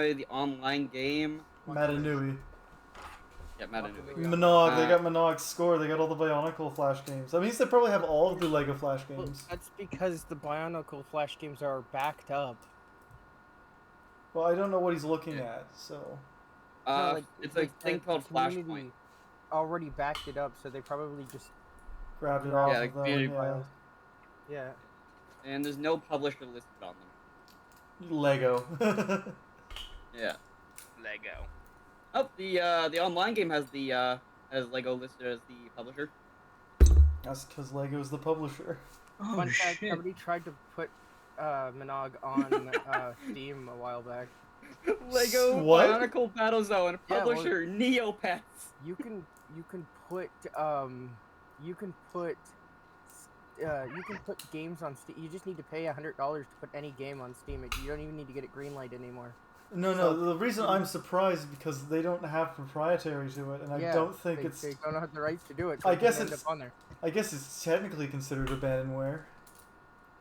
the online game. Matanui. Yeah, Matanui. Monog, they got Monog's score. They got all the Bionicle Flash games. I mean, they probably have all of the Lego Flash games. Well, that's because the Bionicle Flash games are backed up. Well, I don't know what he's looking at, so. No, like, it's a thing called Flashpoint. Already backed it up, so they probably just grabbed it off yeah, of them. Yeah. Yeah. And there's no publisher listed on them. Lego. Yeah. Lego. Oh, the online game has the has Lego listed as the publisher. That's because Lego's the publisher. Oh, fun fact, somebody tried to put Monog on Steam a while back. Lego Bionicle Battle Zone publisher Neopets. You can put games on Steam. You just need to pay $100 to put any game on Steam. You don't even need to get it greenlight anymore. No. The reason I'm surprised is because they don't have proprietary to it, and I don't think they don't have the rights to do it. I guess it's technically considered abandonware.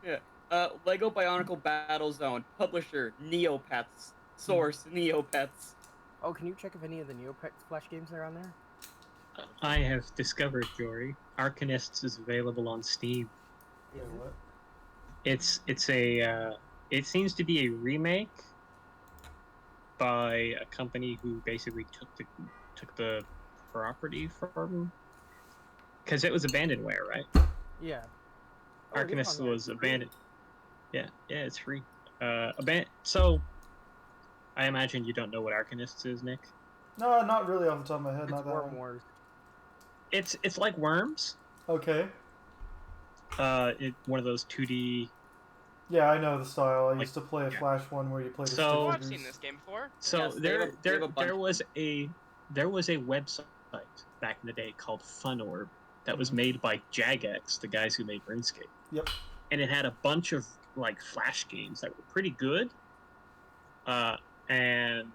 Yeah. Lego Bionicle Battle Zone publisher Neopets. Source Neopets. Oh, can you check if any of the Neopets Flash games are on there? I have discovered, Jory. Arcanists is available on Steam. Yeah, what? It's a it seems to be a remake by a company who basically took the property from, because it was abandonware, right? Yeah. Arcanist was abandoned. Yeah, it's free. So I imagine you don't know what Arcanists is, Nick? No, not really off the top of my head. It's not that Worm one. Wars. It's like Worms. Okay. One of those 2D. Yeah, I know the style. I used to play a Flash one where you played. So I've seen this game before. So yes, there was a website back in the day called FunOrb that was made by Jagex, the guys who made RuneScape. Yep. And it had a bunch of like Flash games that were pretty good. And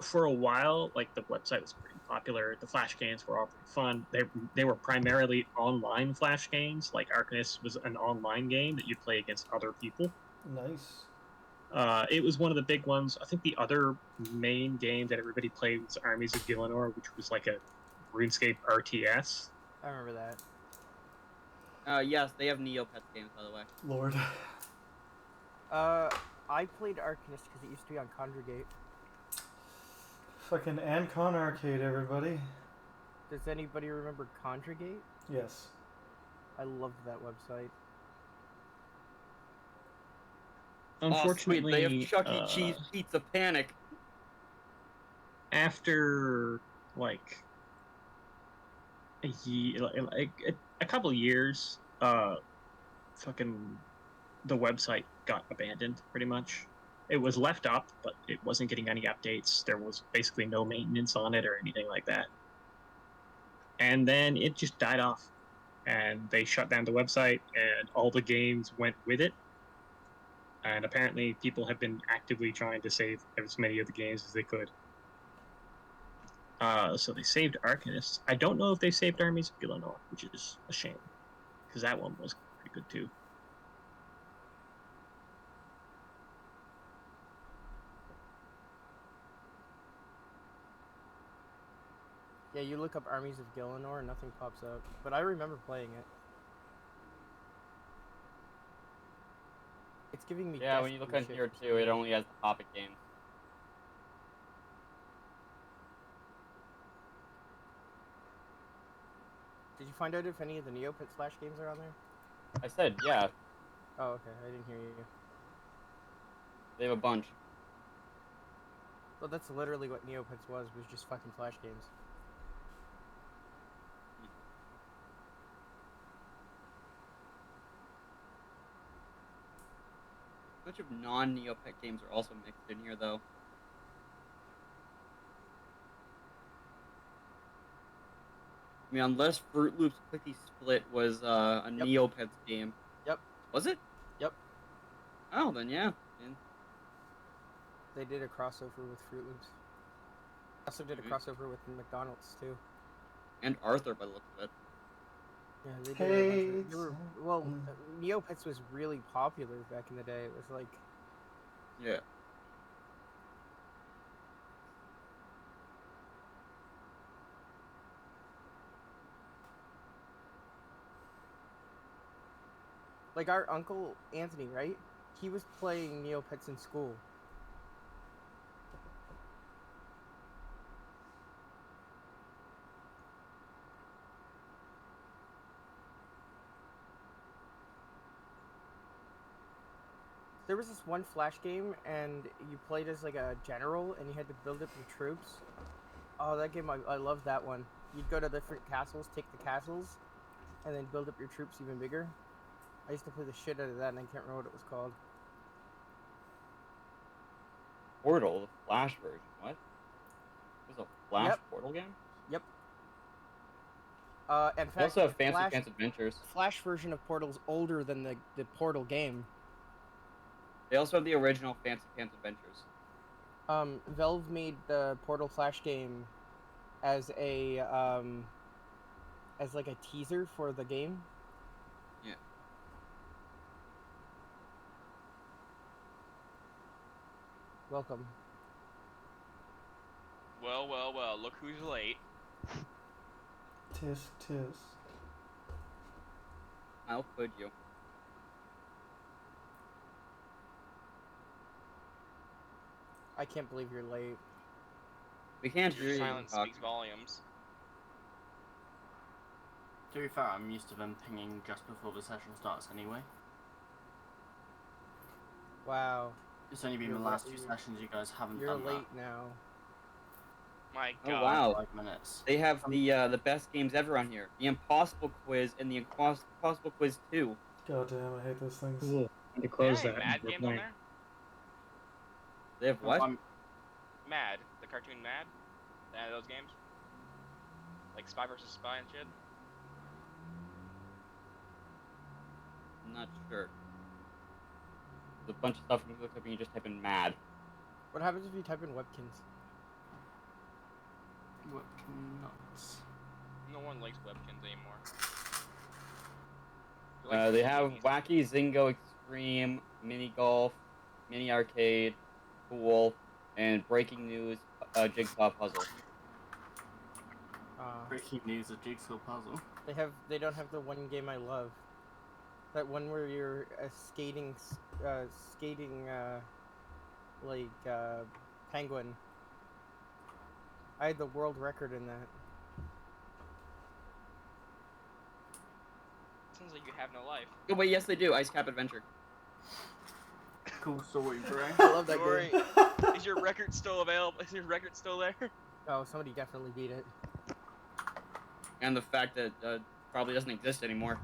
for a while, like, the website was pretty popular. The Flash games were all pretty fun. They were primarily online Flash games. Like Arcanist was an online game that you play against other people. Nice. It was one of the big ones. I think the other main game that everybody played was Armies of Gillinor, which was like a RuneScape RTS. I remember that. Yes, they have Neopets games, by the way. Lord. I played Arcanist because it used to be on Conjugate. Fucking Ancon Arcade, everybody. Does anybody remember Conjugate? Yes. I loved that website. Unfortunately, they have Chuck E. Cheese Pizza Panic. After like a couple of years, fucking the website got abandoned pretty much. It was left up, but it wasn't getting any updates. There was basically no maintenance on it or anything like that. And then it just died off. And they shut down the website, and all the games went with it. And apparently people have been actively trying to save as many of the games as they could. So they saved Arcanists. I don't know if they saved Armies of Gillinor, which is a shame. Because that one was pretty good too. Yeah, you look up Armies of Gillinor and nothing pops up. But I remember playing it. It's giving me... Yeah, when you look on here too, it only has the topic games. Did you find out if any of the Neopets Flash games are on there? I said, yeah. Oh, okay. I didn't hear you. They have a bunch. Well, that's literally what Neopets was just fucking Flash games. A bunch of non-Neopet games are also mixed in here, though. I mean, unless Fruit Loops Clicky Split was a Neopets game. Yep. Was it? Yep. Oh, then yeah. They did a crossover with Fruit Loops. Also did a crossover with McDonald's, too. And Arthur, by the look of it. Yeah, they did. Well, Neopets was really popular back in the day. It was like... Yeah. Like our uncle Anthony, right? He was playing Neopets in school. There was this one Flash game, and you played as like a general, and you had to build up your troops. Oh, that game, I loved that one. You'd go to different castles, take the castles, and then build up your troops even bigger. I used to play the shit out of that, and I can't remember what it was called. Portal, the Flash version. What? There's a Flash Yep. Portal game? Yep. In fact, They also have Fancy Flash, Pants Adventures. Flash version of Portal's older than the Portal game. They also have the original Fancy Pants Adventures. Valve made the Portal Flash game as a as like a teaser for the game. Yeah. Welcome. Well, well, well, look who's late. Tisk, tisk. How could you? I can't believe you're late. We can't hear Your you. silence talk. speaks volumes. To be fair, I'm used to them pinging just before the session starts anyway. Wow. It's only been You're the last late. two sessions you guys haven't You're done late now. My Oh, God. wow. 5 minutes. They have the best games ever on here. The Impossible Quiz and the Impossible Quiz 2. God damn, I hate those things. Cool. And to close Yeah, that. Mad we're games on playing. there? They have what? Mad. The cartoon Mad? Those games? Like Spy vs. Spy and shit? I'm not sure. There's a bunch of stuff you can look up and you just type in mad. What happens if you type in Webkins? What nuts? No one likes webkins anymore. They have Wacky Zingo Extreme, Mini Golf, Mini Arcade, Pool, and Breaking News, Jigsaw Puzzle. Breaking news: a jigsaw puzzle. They don't have the one game I love. That one where you're skating penguin. I had the world record in that. Sounds like you have no life. Oh wait, yes they do. Ice Cap Adventure. Cool story, bro. I love that Jory, game. is your record still available? Is your record still there? Oh, somebody definitely beat it. And the fact that probably doesn't exist anymore.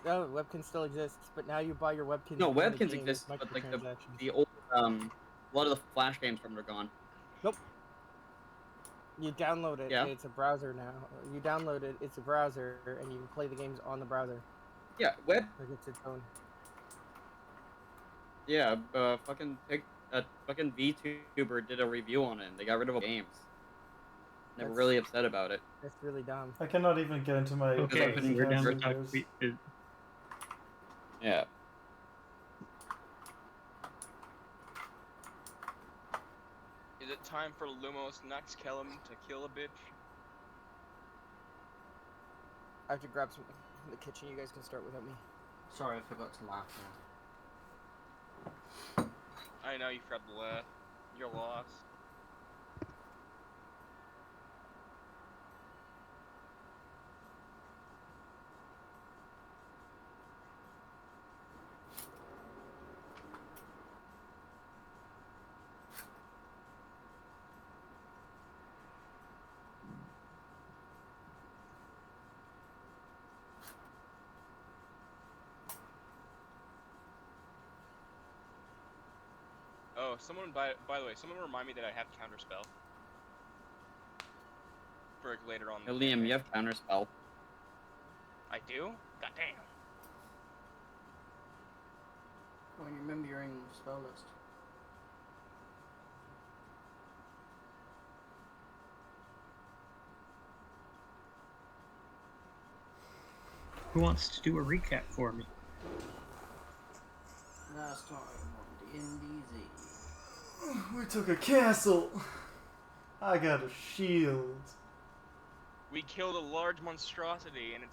No, Webkins still exists, but now you buy your Webkins. No, in the Webkins game exists, with but like microtransactions. the old a lot of the Flash games from it are gone. Nope. You download it. Yeah. It's a browser now. You download it. It's a browser, and you can play the games on the browser. Yeah, web. Like it's its own. Yeah, fucking VTuber did a review on it. And they got rid of all the games. They were That's- really upset about it. That's really dumb. I cannot even get into my Okay, Fancy we're down to Pants talk. videos. Yeah. Is it time for Lumos next kill him to kill a bitch? I have to grab some from the kitchen. You guys can start without me. Sorry, I forgot to laugh. I know you forgot the laugh. You're lost. Oh, someone by the way, someone remind me that I have counterspell. For like, later on. Hey, Liam, you have Counterspell. I do? God damn. When you remember your own spell list. Who wants to do a recap for me? Last time on DNDZ. We took a castle. I got a shield. We killed a large monstrosity and a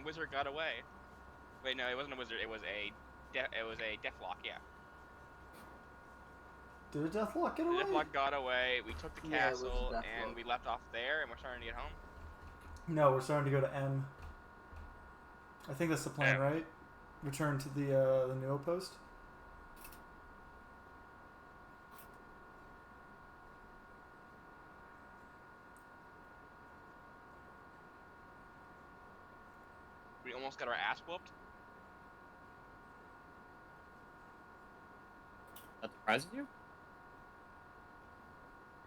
wizard got away. Wait, no, it wasn't a wizard. It was a deathlock. Yeah. Did a deathlock get The away? deathlock got away. We took the Yeah, it was a castle deathlock. and we left off there, and we're starting to get home. No, we're starting to go to M. I think that's the plan, Yeah. right? Return to the new outpost. We almost got our ass whooped. That surprises you?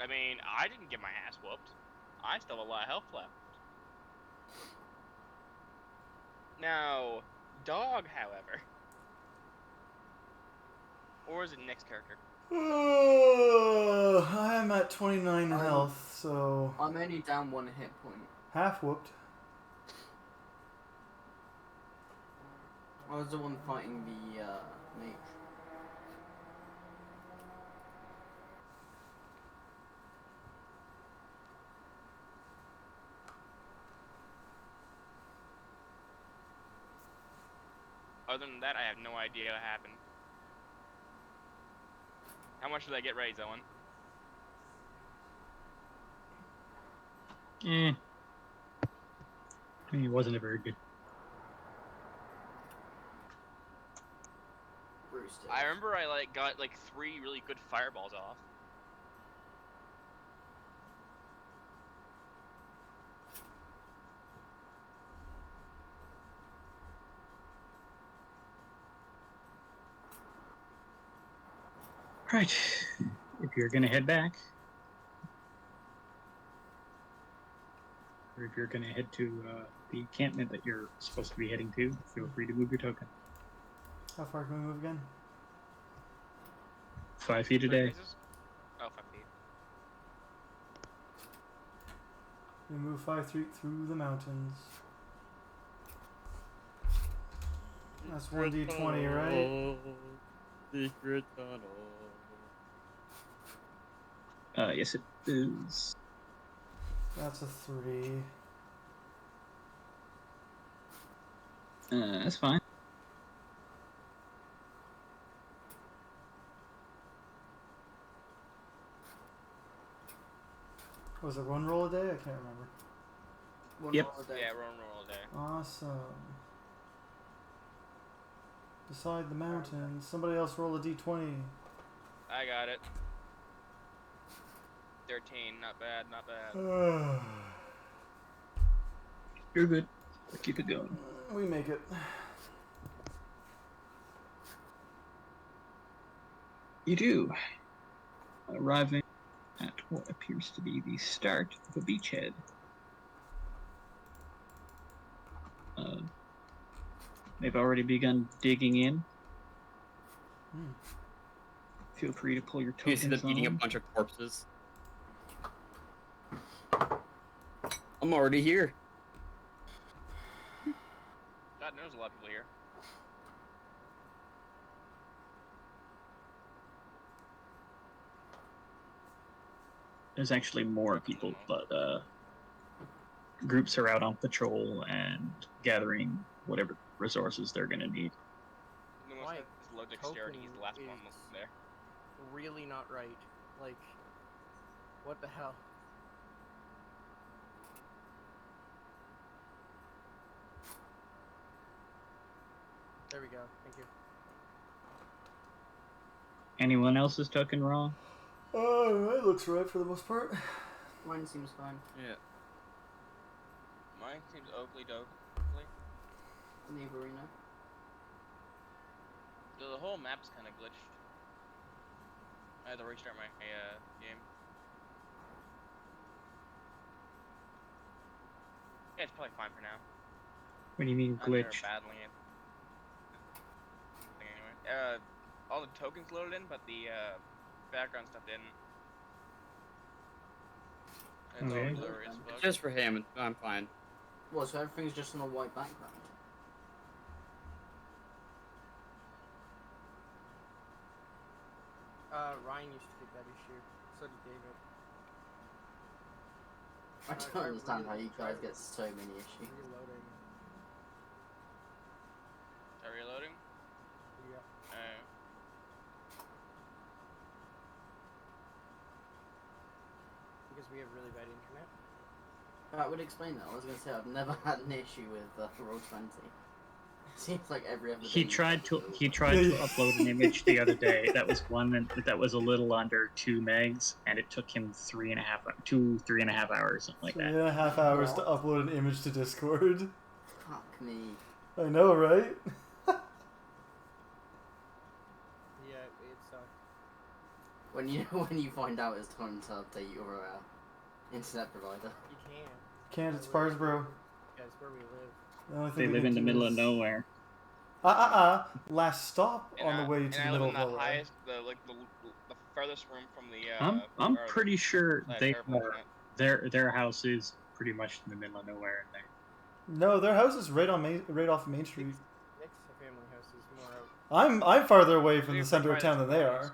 I mean, I didn't get my ass whooped. I still have a lot of health left. Now, Dog, however. Or is it Nick's character? I'm at 29 health, so I'm only down 1 hit point. half whooped. I was the one fighting the mage. Other than that, I have no idea what happened. How much did I get right, Zowan? I mean, it wasn't a very good. Bruce did. I remember I got 3 really good fireballs off. Right. If you're gonna head back, or if you're gonna head to the encampment that you're supposed to be heading to, feel free to move your token. How far can we move again? 5 feet a day. Oh, 5 feet. We move 5 feet through the mountains. That's 1d20, right? Secret tunnel. Yes, it is. That's a 3. That's fine. Was it 1 roll a day? I can't remember. One Yep. roll a day. Yeah, roll a day. Awesome. Beside the mountain. Somebody else roll a d20. I got it. 13, not bad, not bad. You're good. Keep it going. We make it. You do. Arriving at what appears to be the start of a beachhead. They've already begun digging in. Feel free to pull your You tokens see them eating a on. bunch of corpses. I'm already here. God knows a lot of people here. There's actually more people, but groups are out on patrol and gathering whatever resources they're gonna need. Lumos My has low dexterity, he's the last one token there. Really not right. Like, what the hell? There we go. Thank you. Anyone else's token wrong? Oh, it looks right for the most part. Mine seems fine. Yeah. Mine seems Oakley dope. In the arena. The whole map's kind of glitched. I had to restart my game. Yeah, it's probably fine for now. What do you mean I'm never glitch? battling it. Anyway, all the tokens loaded in, but the background stuff didn't. It's all Okay. blurry as fuck. Just for him, I'm fine. Well, so everything's just on a white background. Ryan used to get that issue. So did David. I don't understand how you guys get so many issues. Reloading. because we have really bad internet. That would explain that. I was gonna say I've never had an issue with Roll 20. It seems like every other day. He tried to upload an image the other day. That was one that was a little under 2 megs, and it took him 3.5 hours, something like that. 3.5 hours to upload an image to Discord. Fuck me. I know, right? Yeah, it sucks. When you find out it's time to update your internet provider. You can. Can't, it's Parsbro. That's where we live. The only thing They we live can in the do middle of is- nowhere. Last stop on the way to the middle of the nowhere. highest, the furthest room from the. I'm or pretty sure the they terrible are. internet. Their house is pretty much in the middle of nowhere in there. No, their house is right off Main Street. Next to family house is more out. I'm farther away from They're the center of town than they are.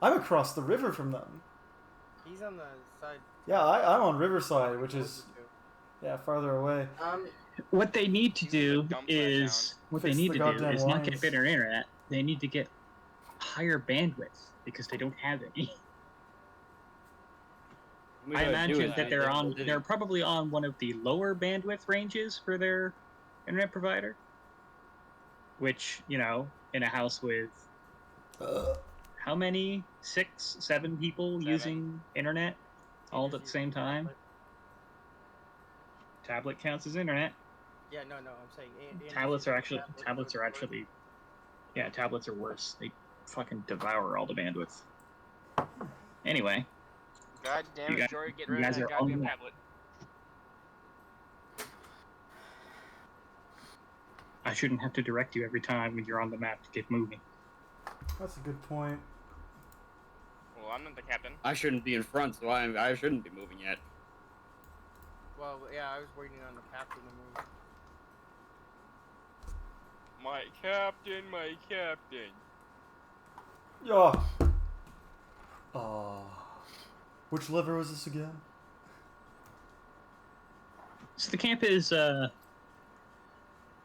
I'm across the river from them. He's on the side. Yeah, I'm on Riverside, which is farther away. What they need to You do dump that is Fix the goddamn not get lines. better internet. They need to get higher bandwidth because they don't have any. I imagine that they're probably on one of the lower bandwidth ranges for their internet provider. Which, in a house with how many? 6, 7 people 7. using internet all at the same time? Tablet counts as internet. Yeah, no, I'm saying. Tablets are actually, yeah, tablets are worse. They fucking devour all the bandwidth. Anyway, God damn You it, guys- Jory, get you rid of guys that are goddamn on- tablet. I shouldn't have to direct you every time when you're on the map to get moving. That's a good point. Well, I'm not the captain. I shouldn't be in front, so I shouldn't be moving yet. Well, yeah, I was waiting on the captain to move. My captain, my captain. Yeah. Which lever was this again? So the camp is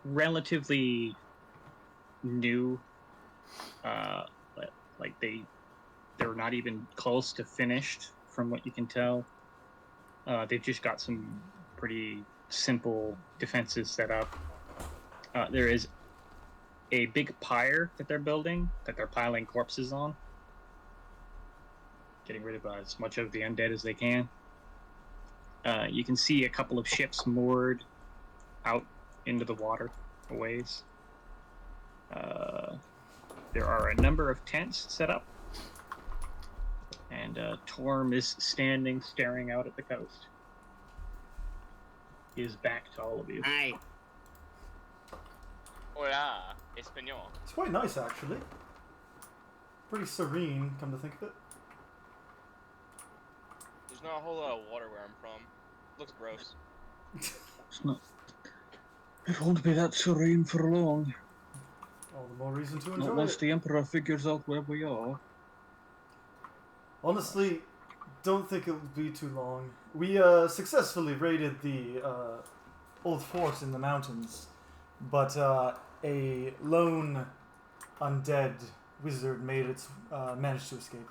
relatively new. Like they're not even close to finished, from what you can tell. They've just got some pretty simple defenses set up. There is a big pyre that they're building, that they're piling corpses on. Getting rid of as much of the undead as they can. You can see a couple of ships moored out into the water a ways. There are a number of tents set up. And Torm is standing, staring out at the coast. He is back to all of you. Hi. Hola, español. It's quite nice, actually. Pretty serene, come to think of it. There's not a whole lot of water where I'm from. Looks gross. It's not. It won't be that serene for long. All the more reason to Not enjoy once it. the Emperor figures out where we are. Honestly, don't think it will be too long. We successfully raided the old fort in the mountains, but a lone undead wizard managed to escape.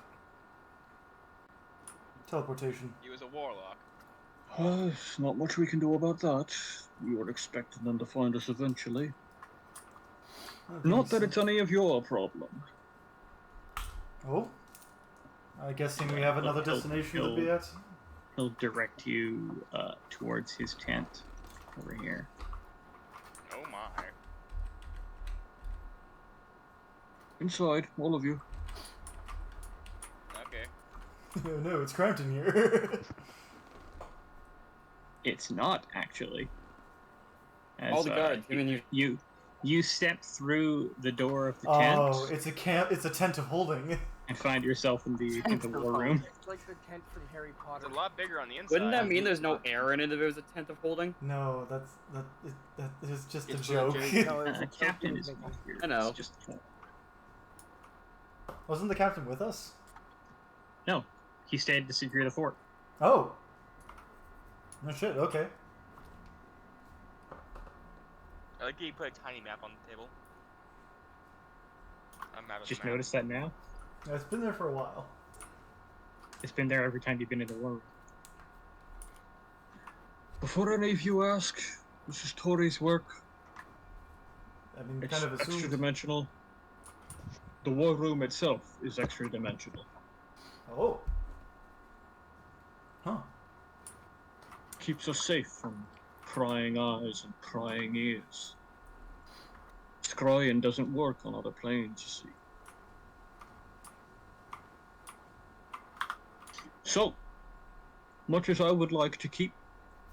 Teleportation. He was a warlock. There's not much we can do about that. We were expecting them to find us eventually. Not that it's any of your problem. Oh? I'm guessing we have another destination to be at? He'll direct you towards his tent over here. Oh my. Inside, all of you. Okay. No, it's cramped in here. It's not, actually. As, All the guards giving you. You step through the door of the tent Oh, it's a camp. It's a tent of holding. and find yourself in the war room. It's like the tent from Harry Potter. It's a lot bigger on the inside. Wouldn't that mean there's no air in it if it was a tent of holding? No, that is just a It's for joke. the No, it's a Captain joke is making. here. I know. It's just Wasn't the captain with us? no. He stayed to secure the fort. Oh. No shit. Okay. I like that you put a tiny map on the table. A map of Just the map. noticed that now. It's been there for a while. It's been there every time you've been in the war room. Before any of you ask, this is Tori's work. I mean, It's kind of assumed. extra-dimensional. The war room itself is extra-dimensional. Oh. Huh. Keeps us safe from prying eyes and prying ears. Scryan doesn't work on other planes, you see. So, much as I would like to keep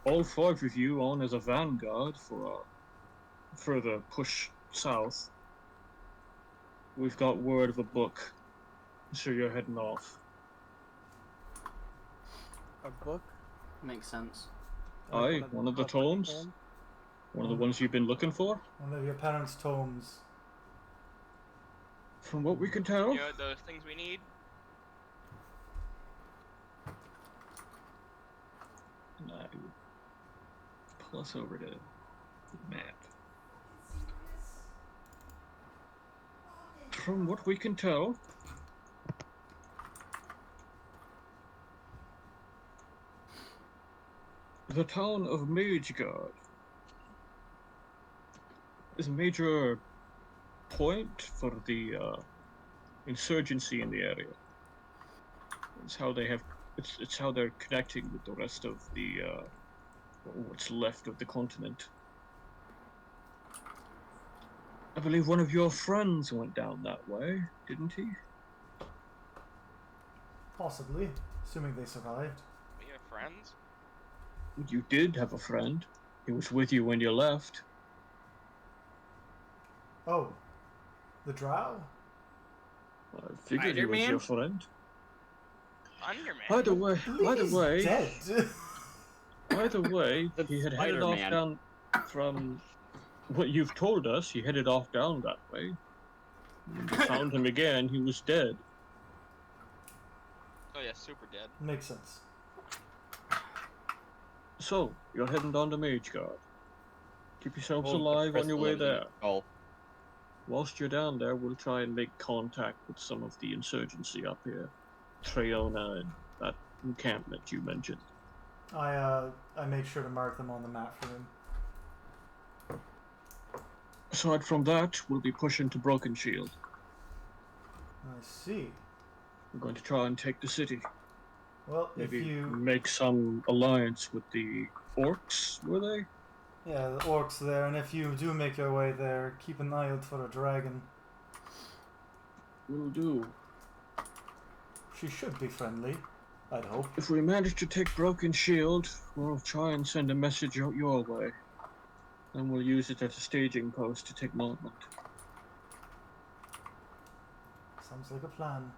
all 5 of you on as a vanguard for our further push south, we've got word of a book, so you're heading off. A book? Makes sense. Aye, one of the tomes. Tomes? One of the ones you've been looking for? One of your parents' tomes. From what we can tell. You know those things we need? No. Pull us over to the map. From what we can tell, the town of Mageguard is a major point for the insurgency in the area. It's how they have. It's how they're connecting with the rest of the what's left of the continent. I believe one of your friends went down that way, didn't he? Possibly, assuming they survived. We have friends? You did have a friend. He was with you when you left. Oh, the drow? I figured he was Spider-Man? your friend. Underman? Either way, He's dead. either way, That's he had headed off Spider-Man. down from what you've told us. He headed off down that way. When we found him again. He was dead. Oh yeah, super dead. Makes sense. So you're heading down to Mageguard. Keep yourselves Hold the alive on your crystal way in the there. skull. Whilst you're down there, we'll try and make contact with some of the insurgency up here. Trayona and that encampment you mentioned. I make sure to mark them on the map for him. Aside from that, we'll be pushing to Broken Shield. I see. We're going to try and take the city. Well, Maybe if you... make some alliance with the orcs, were they? Yeah, the orcs there, and if you do make your way there, keep an eye out for a dragon. Will do. She should be friendly, I'd hope. If we manage to take Broken Shield, we'll try and send a message out your way. Then we'll use it as a staging post to take Mountmend. Sounds like a plan.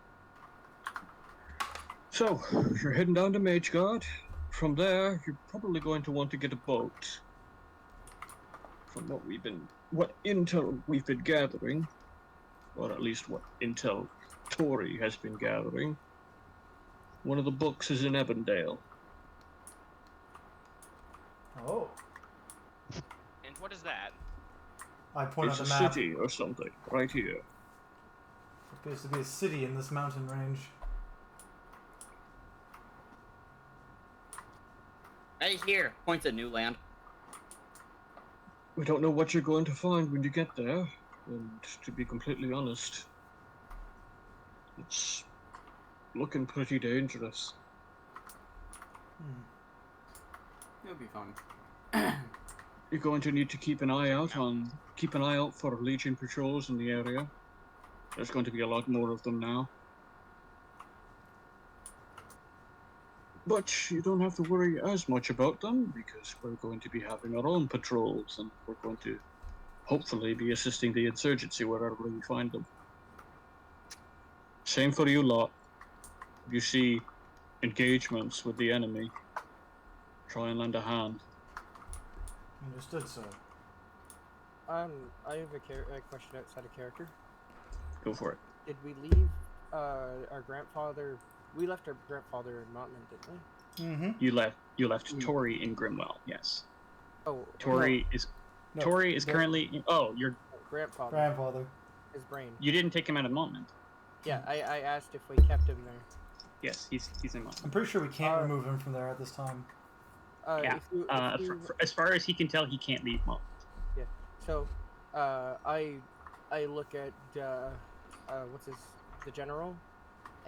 So, you're heading down to Mageguard. From there, you're probably going to want to get a boat. From what intel we've been gathering, or at least what intel Tory has been gathering, one of the books is in Ebondale. Oh. And what is that? I point It's out a the map. city or something, right here. It appears to be a city in this mountain range. Right here. Points at new land. We don't know what you're going to find when you get there, and to be completely honest, it's looking pretty dangerous. It'll be fun. You're going to need to keep an eye out for Legion patrols in the area. There's going to be a lot more of them now. But you don't have to worry as much about them, because we're going to be having our own patrols, and we're going to hopefully be assisting the insurgency wherever we find them. Same for you lot. If you see engagements with the enemy, try and lend a hand. Understood, sir. I have a question outside of character. Go for it. Did we leave our grandfather? We left our grandfather in Mountmend, didn't we? Mm-hmm. You left Tory in Grimwell, yes. Oh, Tory No, Tory is the- currently your grandfather. Grandfather. His brain. you didn't take him out of Mountmend. Yeah, I asked if we kept him there. Yes, he's in Mountmend. I'm pretty sure we can't remove him from there at this time. Yeah. As far as he can tell, he can't leave Malt. Yeah. So, I look at the general,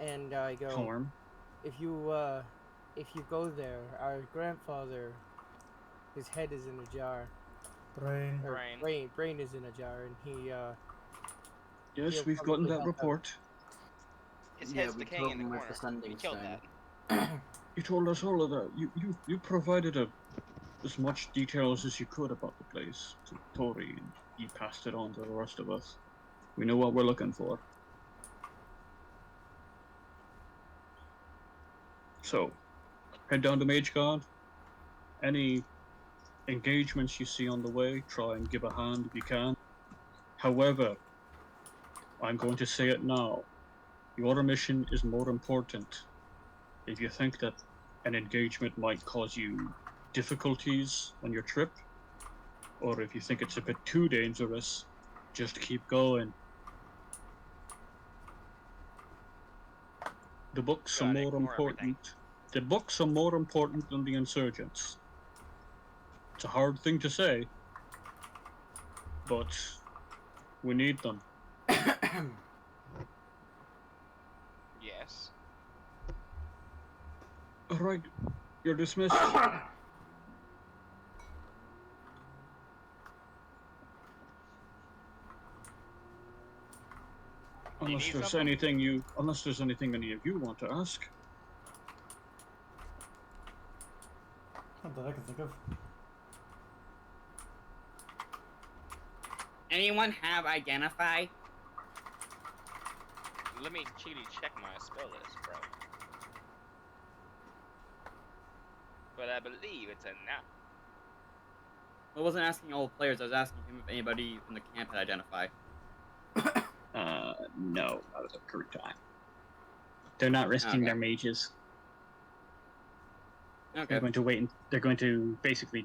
and I go, Torm. if you go there, our grandfather, his head is in a jar. Brain. Or brain is in a jar, and he Yes, he'll we've gotten probably that help out. report. His Yeah, head's we decaying killed in the him with corner. the sending We killed stone. that. You told us all of that. You provided as much details as you could about the place to Tori, and he passed it on to the rest of us. We know what we're looking for. So, head down to Mageguard. Any engagements you see on the way, try and give a hand if you can. However, I'm going to say it now. Your mission is more important. If you think that an engagement might cause you difficulties on your trip, or if you think it's a bit too dangerous, just keep going. The books are Gotta more ignore everything. important. The books are more important than the insurgents. It's a hard thing to say, but we need them. Yes. All right, you're dismissed. Unless need there's something? anything any of you want to ask. Not that I can think of. Anyone have identify? Let me cheaty check my spell list, bro. But I believe it's enough. I wasn't asking all the players. I was asking him if anybody from the camp had identify. No, not at the current time. They're not risking Okay. their mages. Okay. They're going to wait.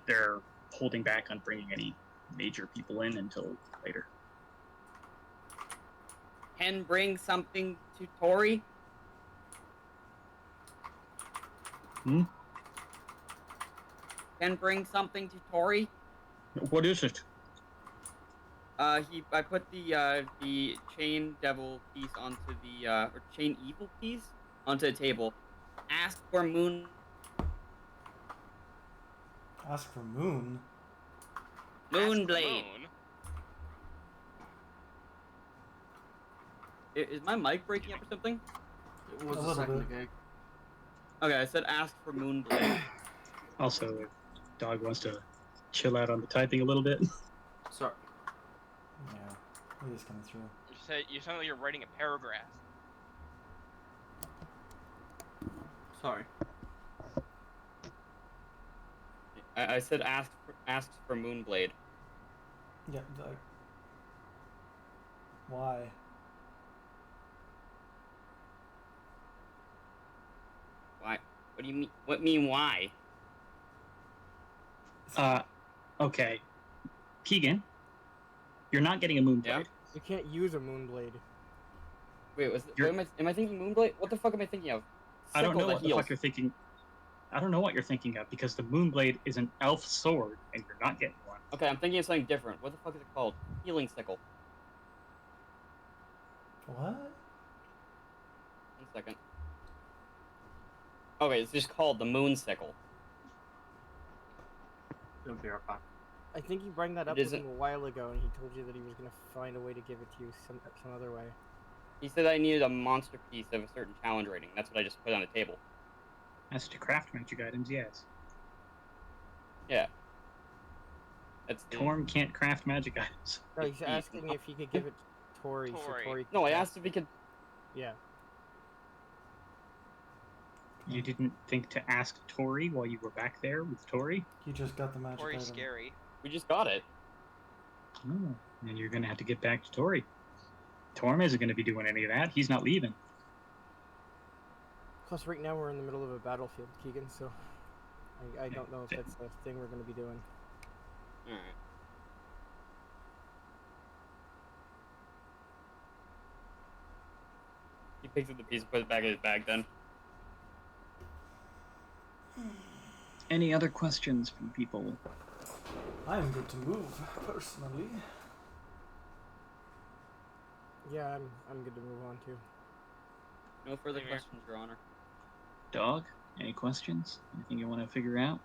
They're holding back on bringing any major people in until later. Can bring something to Tori? Hmm? Can bring something to Tori? What is it? I put the chain devil piece onto the or chain evil piece onto the table. Ask for moon. Ask for moon. Moonblade. Moon? Is my mic breaking up or something? It was A a little second bit. ago. Okay, I said ask for Moonblade. Also, if Dog wants to chill out on the typing a little bit. Sorry. Yeah, it is coming through. You sound like you're writing a paragraph. Sorry. I said ask for Moonblade. Yeah, why? Why? What do you mean? What mean why? Okay. Kegan, you're not getting a moonblade. Yeah? You can't use a moonblade. Wait, what You're- am I thinking Moonblade? What the fuck am I thinking of? I don't Sickle know that what the heals. fuck you're thinking. I don't know what you're thinking of because the moonblade is an elf sword and you're not getting one. Okay, I'm thinking of something different. What the fuck is it called? Healing sickle. What? 1 second. Okay, it's just called the Moon Sickle. Don't be right back. I think you brought that up It with him isn't- a while ago, and he told you that he was gonna find a way to give it to you some other way. He said I needed a monster piece of a certain challenge rating. That's what I just put on the table. As to craft magic items, yes. Yeah. That's the... Torm can't craft magic items. No, he's He- asking if he could give it to Tori, so Tori. Tori. No, I could asked if he could... Yeah. You didn't think to ask Tori while you were back there with Tori? You just got the magic Tori's item. scary. We just got it. Oh, then you're going to have to get back to Tori. Torm isn't going to be doing any of that. He's not leaving. Plus, right now we're in the middle of a battlefield, Kegan. So I don't know if that's the thing we're gonna be doing. Alright. He picks up the piece and puts it back in his bag then. Any other questions from people? I am good to move, personally. Yeah, I'm good to move on too. No further Same here. questions, Your Honor. Dog, any questions? Anything you want to figure out?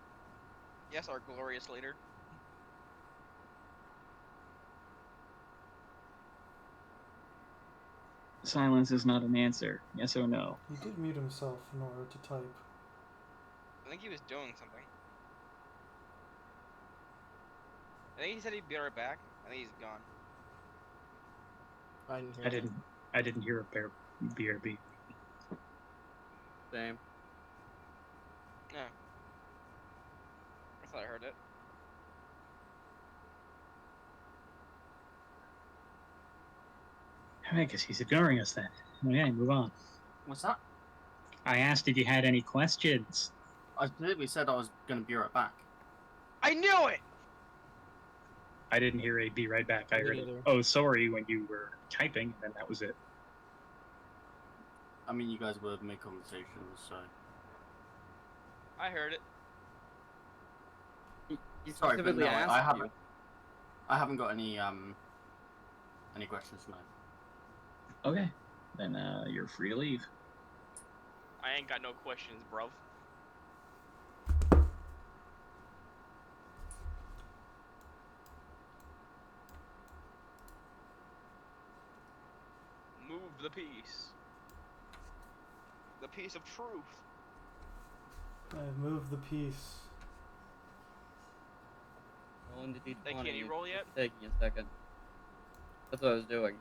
Yes, our glorious leader. Silence is not an answer. Yes or no? He did mute himself in order to type. I think he was doing something. I think he said he'd be right back. I think he's gone. I didn't hear that. I didn't hear a BRB. Same. Yeah. I thought I heard it. I guess he's ignoring us then. Okay, move on. What's that? I asked if you had any questions. I literally said I was going to be right back. I knew it! I didn't hear a be right back. I Me heard, neither. oh, sorry, when you were typing, and that was it. I mean, you guys were mid conversations, so. I heard it. He Sorry, but specifically no, asked I you. haven't. I haven't got any questions tonight. Okay, then you're free to leave. I ain't got no questions, bruv. Move the piece. The piece of truth. I've moved the piece. Roll into D20. Hey, can you roll yet? It's taking a second. That's what I was doing.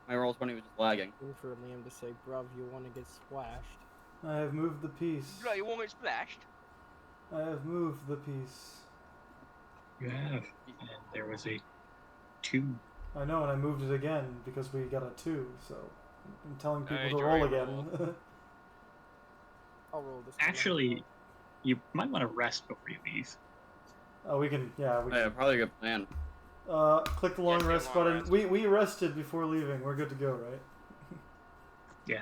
My roll 20 was just lagging. Waiting for Liam to say, bruv, you want to get splashed. I have moved the piece. Bro, you won't get splashed. I have moved the piece. You have. And there was a 2. I know, and I moved it again because we got a 2, so I'm telling people Alright, to Jory, roll again. I'll roll this one. Actually, you might want to rest before you leave. Oh, we can, yeah, we Yeah, can. probably a good plan. Click the long Yes, rest long button. rest. We rested before leaving. We're good to go, right? Yeah.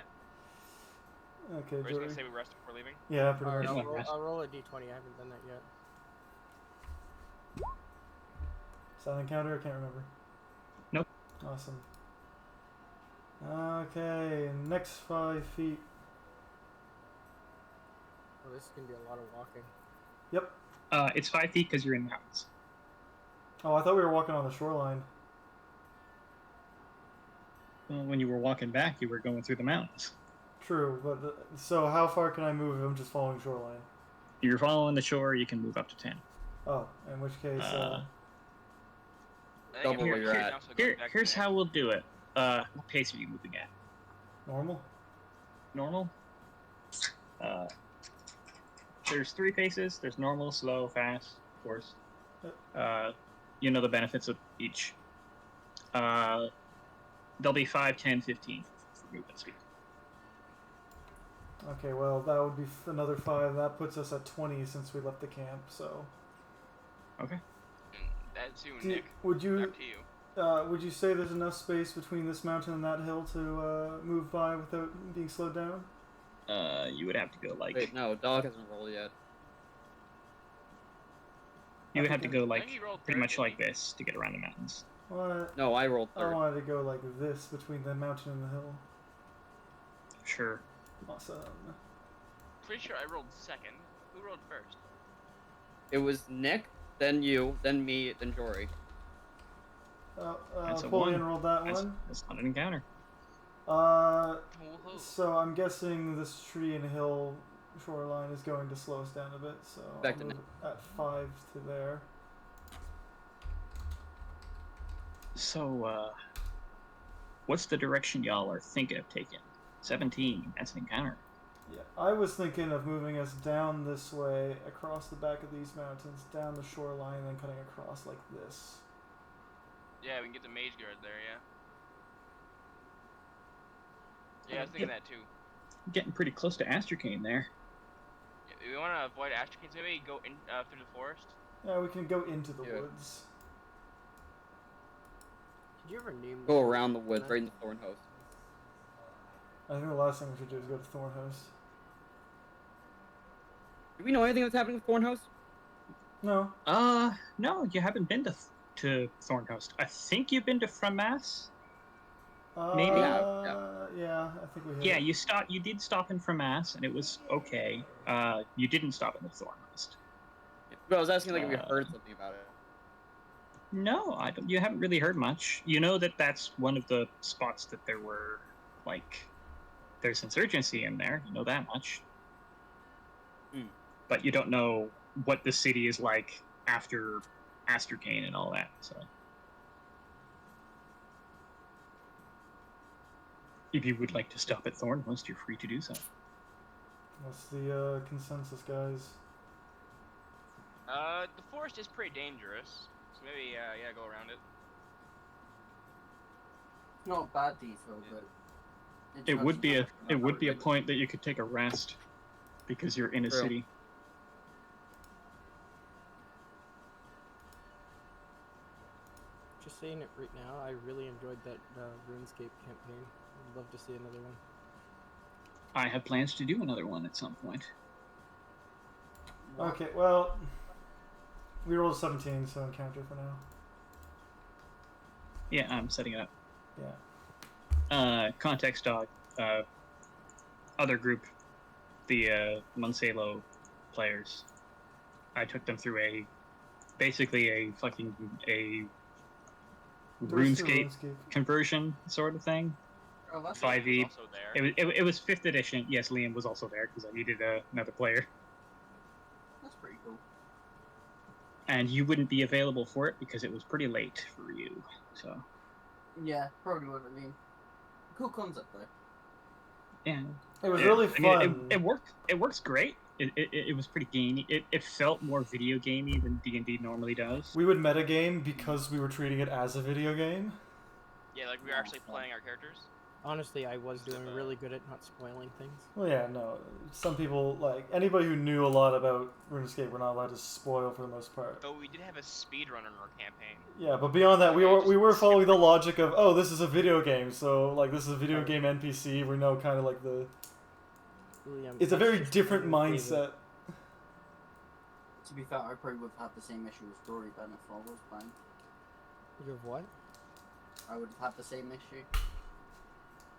Okay, We're just Jory. gonna say we rest before leaving. Yeah, pretty Alright, much. I'll roll a d20. I haven't done that yet. Silent counter? I can't remember. Nope. Awesome. Okay, next 5 feet. Oh, this is going to be a lot of walking. Yep. It's 5 feet because you're in the mountains. Oh, I thought we were walking on the shoreline. Well, when you were walking back, you were going through the mountains. True, but so how far can I move if I'm just following shoreline? You're following the shore, you can move up to 10. Oh, in which case, I think Double I'm where you're okay at. now, so going back to Here's the- how we'll do it. What pace are you moving at? normal? Normal? There's 3 paces. There's normal, slow, fast, of course. You know the benefits of each. There'll be 5, 10, 15 for movement speed. Okay, well, that would be another 5. That puts us at 20 since we left the camp, so. Okay. That's you, Do- Nick. would you Back to you. would you say there's enough space between this mountain and that hill to move by without being slowed down? You would have to go like Wait, no, dog hasn't rolled yet. you would have to go I like think he rolled pretty third, much didn't like he? this to get around the mountains. What? No, I rolled I third. wanted to go like this between the mountain and the hill. Sure. Awesome. Pretty sure I rolled second. Who rolled first? It was Nick, then you, then me, then Jory. That's a Apollyon 1. rolled that That's, one. that's not an encounter. Woohoo. So I'm guessing this tree and hill shoreline is going to slow us down a bit, so Back I'll to move at 5 to there. So, what's the direction y'all are thinking of taking? 17. That's an encounter. Yeah, I was thinking of moving us down this way, across the back of these mountains, down the shoreline, and then cutting across like this. Yeah, we can get the Mageguard there, yeah. Yeah, I was thinking that too. Getting pretty close to Astracane there. Yeah, we want to avoid Astracanes, maybe go in through the forest. Yeah, we can go into the Yeah. woods. Did you ever name Go around the woods, right into Thornhouse. I think the last thing we should do is go to Thornhouse. Do we know anything that's happening with Thornhouse? No. No, you haven't been to Thornhouse. I think you've been to Fremass. Maybe? Yeah, I think we hit Yeah, it. you did stop in Fremass, and it was okay. You didn't stop in the Thornhouse. But I was asking like if we heard something about it. No, I don't. You haven't really heard much. You know that that's one of the spots that there were there's insurgency in there. You know that much. But you don't know what the city is like after Asterkane and all that. So, if you would like to stop at Thornhouse, you're free to do so. What's the consensus, guys? The forest is pretty dangerous, so maybe yeah, go around it. Not bad detail, but It would be a point that you could take a rest because you're in a True. city. Just saying it right now, I really enjoyed that RuneScape campaign. I'd love to see another one. I have plans to do another one at some point. Okay, well, we rolled 17, so encounter for now. Yeah, I'm setting it up. Yeah. Context dog, other group, the Monselo players. I took them through basically a RuneScape conversion sort of thing. Oh, that's 5e. Also there. It was 5th edition. Yes, Liam was also there because I needed another player. That's pretty cool. And you wouldn't be available for it because it was pretty late for you. So. Yeah, probably what I mean. Cool concept though. Yeah. It was really fun. I mean, it worked. It works great. It was pretty gamey. It felt more video gamey than D&D normally does. We would metagame because we were treating it as a video game. Yeah, like we were actually playing our characters. Honestly, I was doing really good at not spoiling things. Well, yeah, no. Some people, like, anybody who knew a lot about RuneScape were not allowed to spoil for the most part. Though we did have a speedrunner in our campaign. Yeah, but beyond that, we were following the logic of, oh, this is a video game, so, like, this is a video game NPC, we know kind of, like, the... William, It's a that's very just different David. mindset. To be fair, I probably would have had the same issue with Jory then if I was playing. You have what? I would have had the same issue.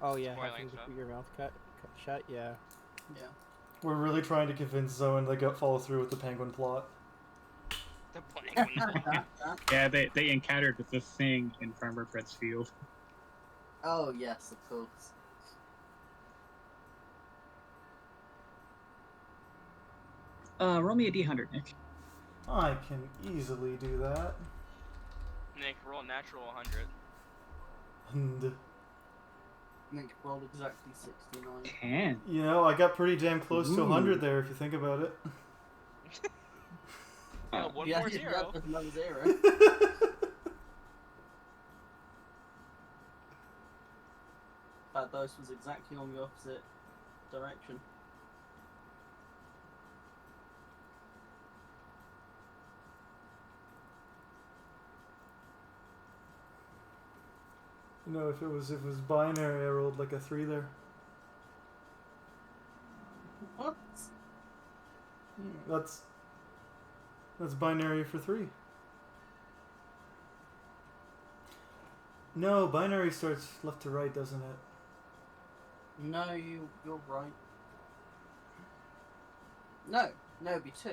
Oh yeah, Spoiling having to stuff. keep your mouth cut shut. Yeah. Yeah. We're really trying to convince Zowan to follow through with the penguin plot. The playing. Yeah, they encountered the thing in Farmer Fred's field. Oh yes, of course. Roll me a D100, Nick. I can easily do that. Nick, roll natural 100. And, Nick rolled exactly 69. Can. you know, I got pretty damn close to Ooh. 100 there, if you think about it. Oh, one Yeah, more you zero. got another zero. That dice was exactly on the opposite direction. You know, if it was binary, I rolled like a 3 there. What? That's binary for 3. No, binary starts left to right, doesn't it? No, you're right. No, it'd be 2.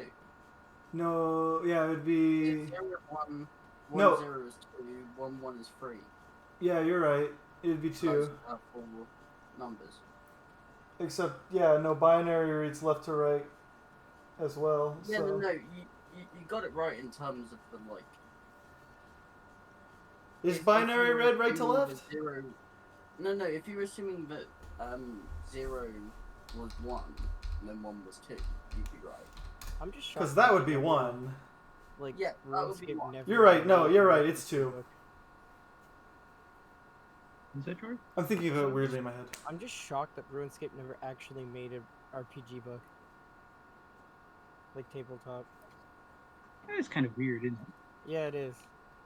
No, yeah, it would be... It's 0, 1, No. 0 is 2, 1, 1 is 3. Yeah, you're right. It'd be 2. Those are 4 numbers. Except, yeah, no, binary reads left to right as well. Yeah, so. no, you got it right in terms of the, like... Is if binary you were read right to assuming left? that 0... No, if you were assuming that 0 was 1, and then 1 was 2, you'd be right. I'm just shocked. Because that would be 1. Like, Yeah, that would be RuneScape one. never You're right, no, made you're a right, it's 2. book. Is that George? I'm thinking of it weirdly in my head. I'm just shocked that RuneScape never actually made an RPG book. Like tabletop. That is kind of weird, isn't it? Yeah, it is.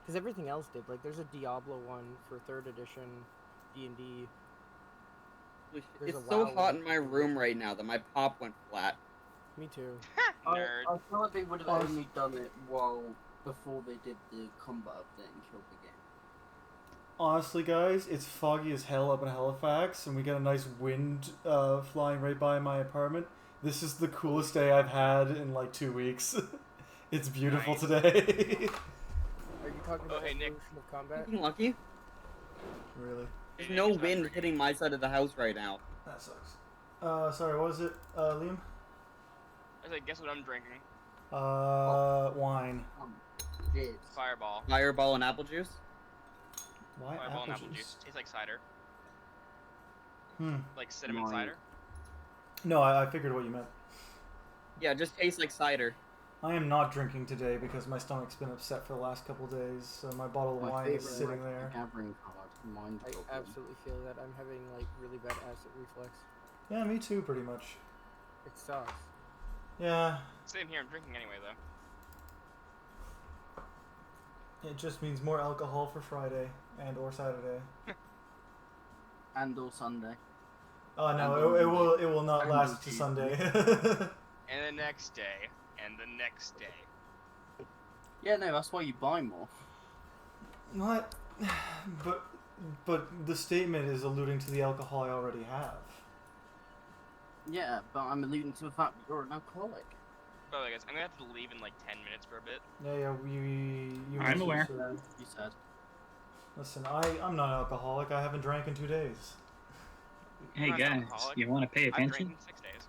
Because everything else did. Like, there's a Diablo one for 3rd edition D&D. There's It's a so WoW hot one. in my room right now that my pop went flat. Me too. nerd. I feel like they would have Oh, only done it before they did the combat update and killed the game. Honestly, guys, it's foggy as hell up in Halifax, and we got a nice wind flying right by my apartment. This is the coolest day I've had in like 2 weeks. It's beautiful Nice. today. Are you talking about hey, Nick. evolution of combat? Fucking lucky. Really? There's Hey, no Nick, it's not wind drinking. hitting my side of the house right now. That sucks. Sorry, what was it, Liam? I was like, guess what I'm drinking? Wine. Did. Fireball. Fireball and apple juice. Why Fireball and apple apple juice? juice. Tastes like cider. Hmm. Like cinnamon Wine. cider. No, I figured what you meant. Yeah, it just tastes like cider. I am not drinking today because my stomach's been upset for the last couple days, so my bottle of My wine is favorite sitting there. gathering card. Mind I boggling. absolutely feel that. I'm having like really bad acid reflux. Yeah, me too, pretty much. It sucks. Yeah, Same here. I'm drinking anyway though. it just means more alcohol for Friday and or Saturday. And or Sunday. Oh no, And it will not and last on to Tuesday. Sunday. And the next day. And the next day. Yeah, no, that's why you buy more. What? But the statement is alluding to the alcohol I already have. Yeah, but I'm alluding to the fact that you're an alcoholic. By the way, guys, I'm gonna have to leave in like 10 minutes for a bit. Yeah, you. I'm aware. sir. You said. Listen, I'm not an alcoholic. I haven't drank in 2 days. Hey I'm not an guys, alcoholic. you want to pay I've drank attention? in 6 days.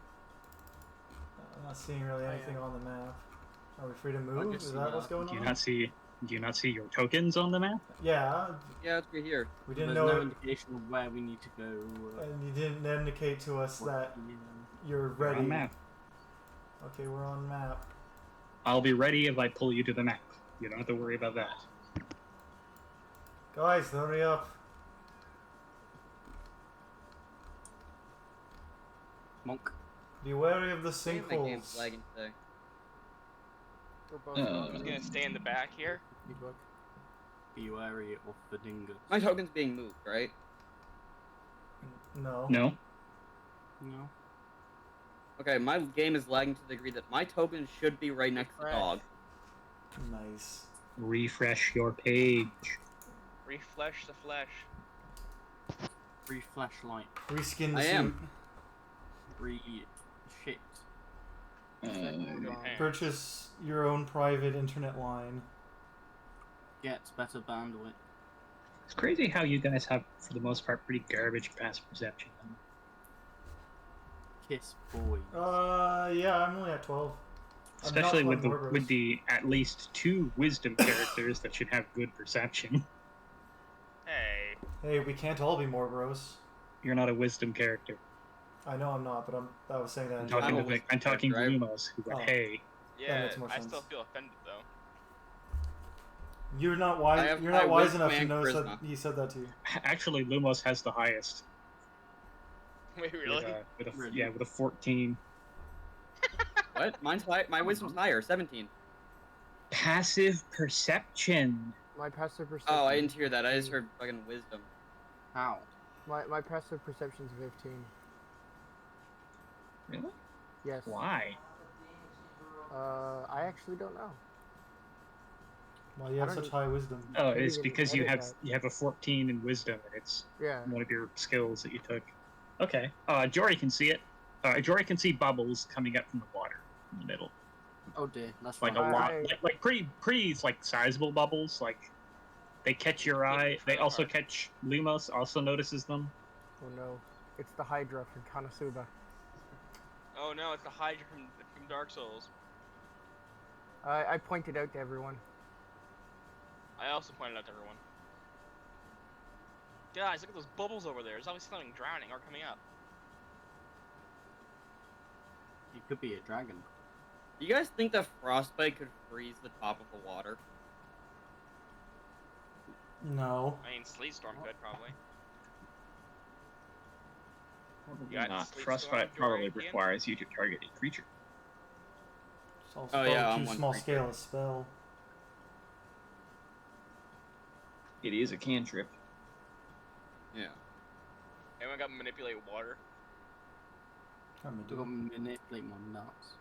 I'm not seeing really I anything am. on the map. Are we free to move? just Is see that what's that. going Do you on? not see? Do you not see your tokens on the map? Yeah, Yeah, it's right here. we There's didn't no know, indication of where we need to go. and you didn't indicate to us that you know. you're You're ready. on map. Okay, we're on map. I'll be ready if I pull you to the map. You don't have to worry about that. Guys, hurry up. Monk. Be wary of the I think my game's sinkholes. lagging today. We're both I'm just gonna stay in the back here. Book. Be wary of the dingus. My token's being moved, right? No. No. No. Okay, my game is lagging to the degree that my token should be right next to the dog. Nice. Refresh your page. Reflesh the flesh. Free flashlight. Reskin the I suit. am. Free shit. Okay. Purchase your own private internet line. Get better bandwidth. It's crazy how you guys have, for the most part, pretty garbage passive perception. Kiss boys. Yeah, I'm only at 12. I'm Especially not with playing Wargross. the at least 2 wisdom characters that should have good perception. Hey. Hey, we can't all be more gross. You're not a wisdom character. I know I'm not, but I was saying that. I'm in talking general. to I'm talking to character. Lumos, who went, Oh. hey. Yeah, makes more I sense. still feel offended though. You're not I wise. have You're high not wise wisdom enough to and know that charisma. he said that to you. Actually, Lumos has the highest. Wait, really? Really? Yeah, with a 14. What? Mine's high. My wisdom's higher, 17. Passive perception. My passive perception. Oh, I didn't hear that. I just heard fucking wisdom. How? My passive perception's 15. Really? Yes. Why? I actually don't know. Well, you have I don't such high wisdom. Oh, Maybe it's they because you edit have a 14 in wisdom, and it's Yeah. one of your skills that you took. Okay. Jory can see it. Jory can see bubbles coming up from the water in the middle, Oh dear, that's like right. a lot, I- like pretty like sizable bubbles. Like they catch your eye. They also catch Lumos. Also notices them. Oh no. It's the Hydra from Konosuba. Oh no, it's the Hydra from Dark Souls. I pointed out to everyone. I also pointed out to everyone. Guys, look at those bubbles over there. There's always something drowning or coming up. It could be a dragon. Do you guys think that frostbite could freeze the top of the water? No. I mean, Sleet Storm could probably. Probably got not. sleep Frostbite storm, Jory, probably Ian? requires you to target a creature. It's also Oh, yeah, too I'm one small creature. scale a spell. It is a cantrip. Yeah. Anyone got manipulate water? I'm We've got to manipulate my nuts.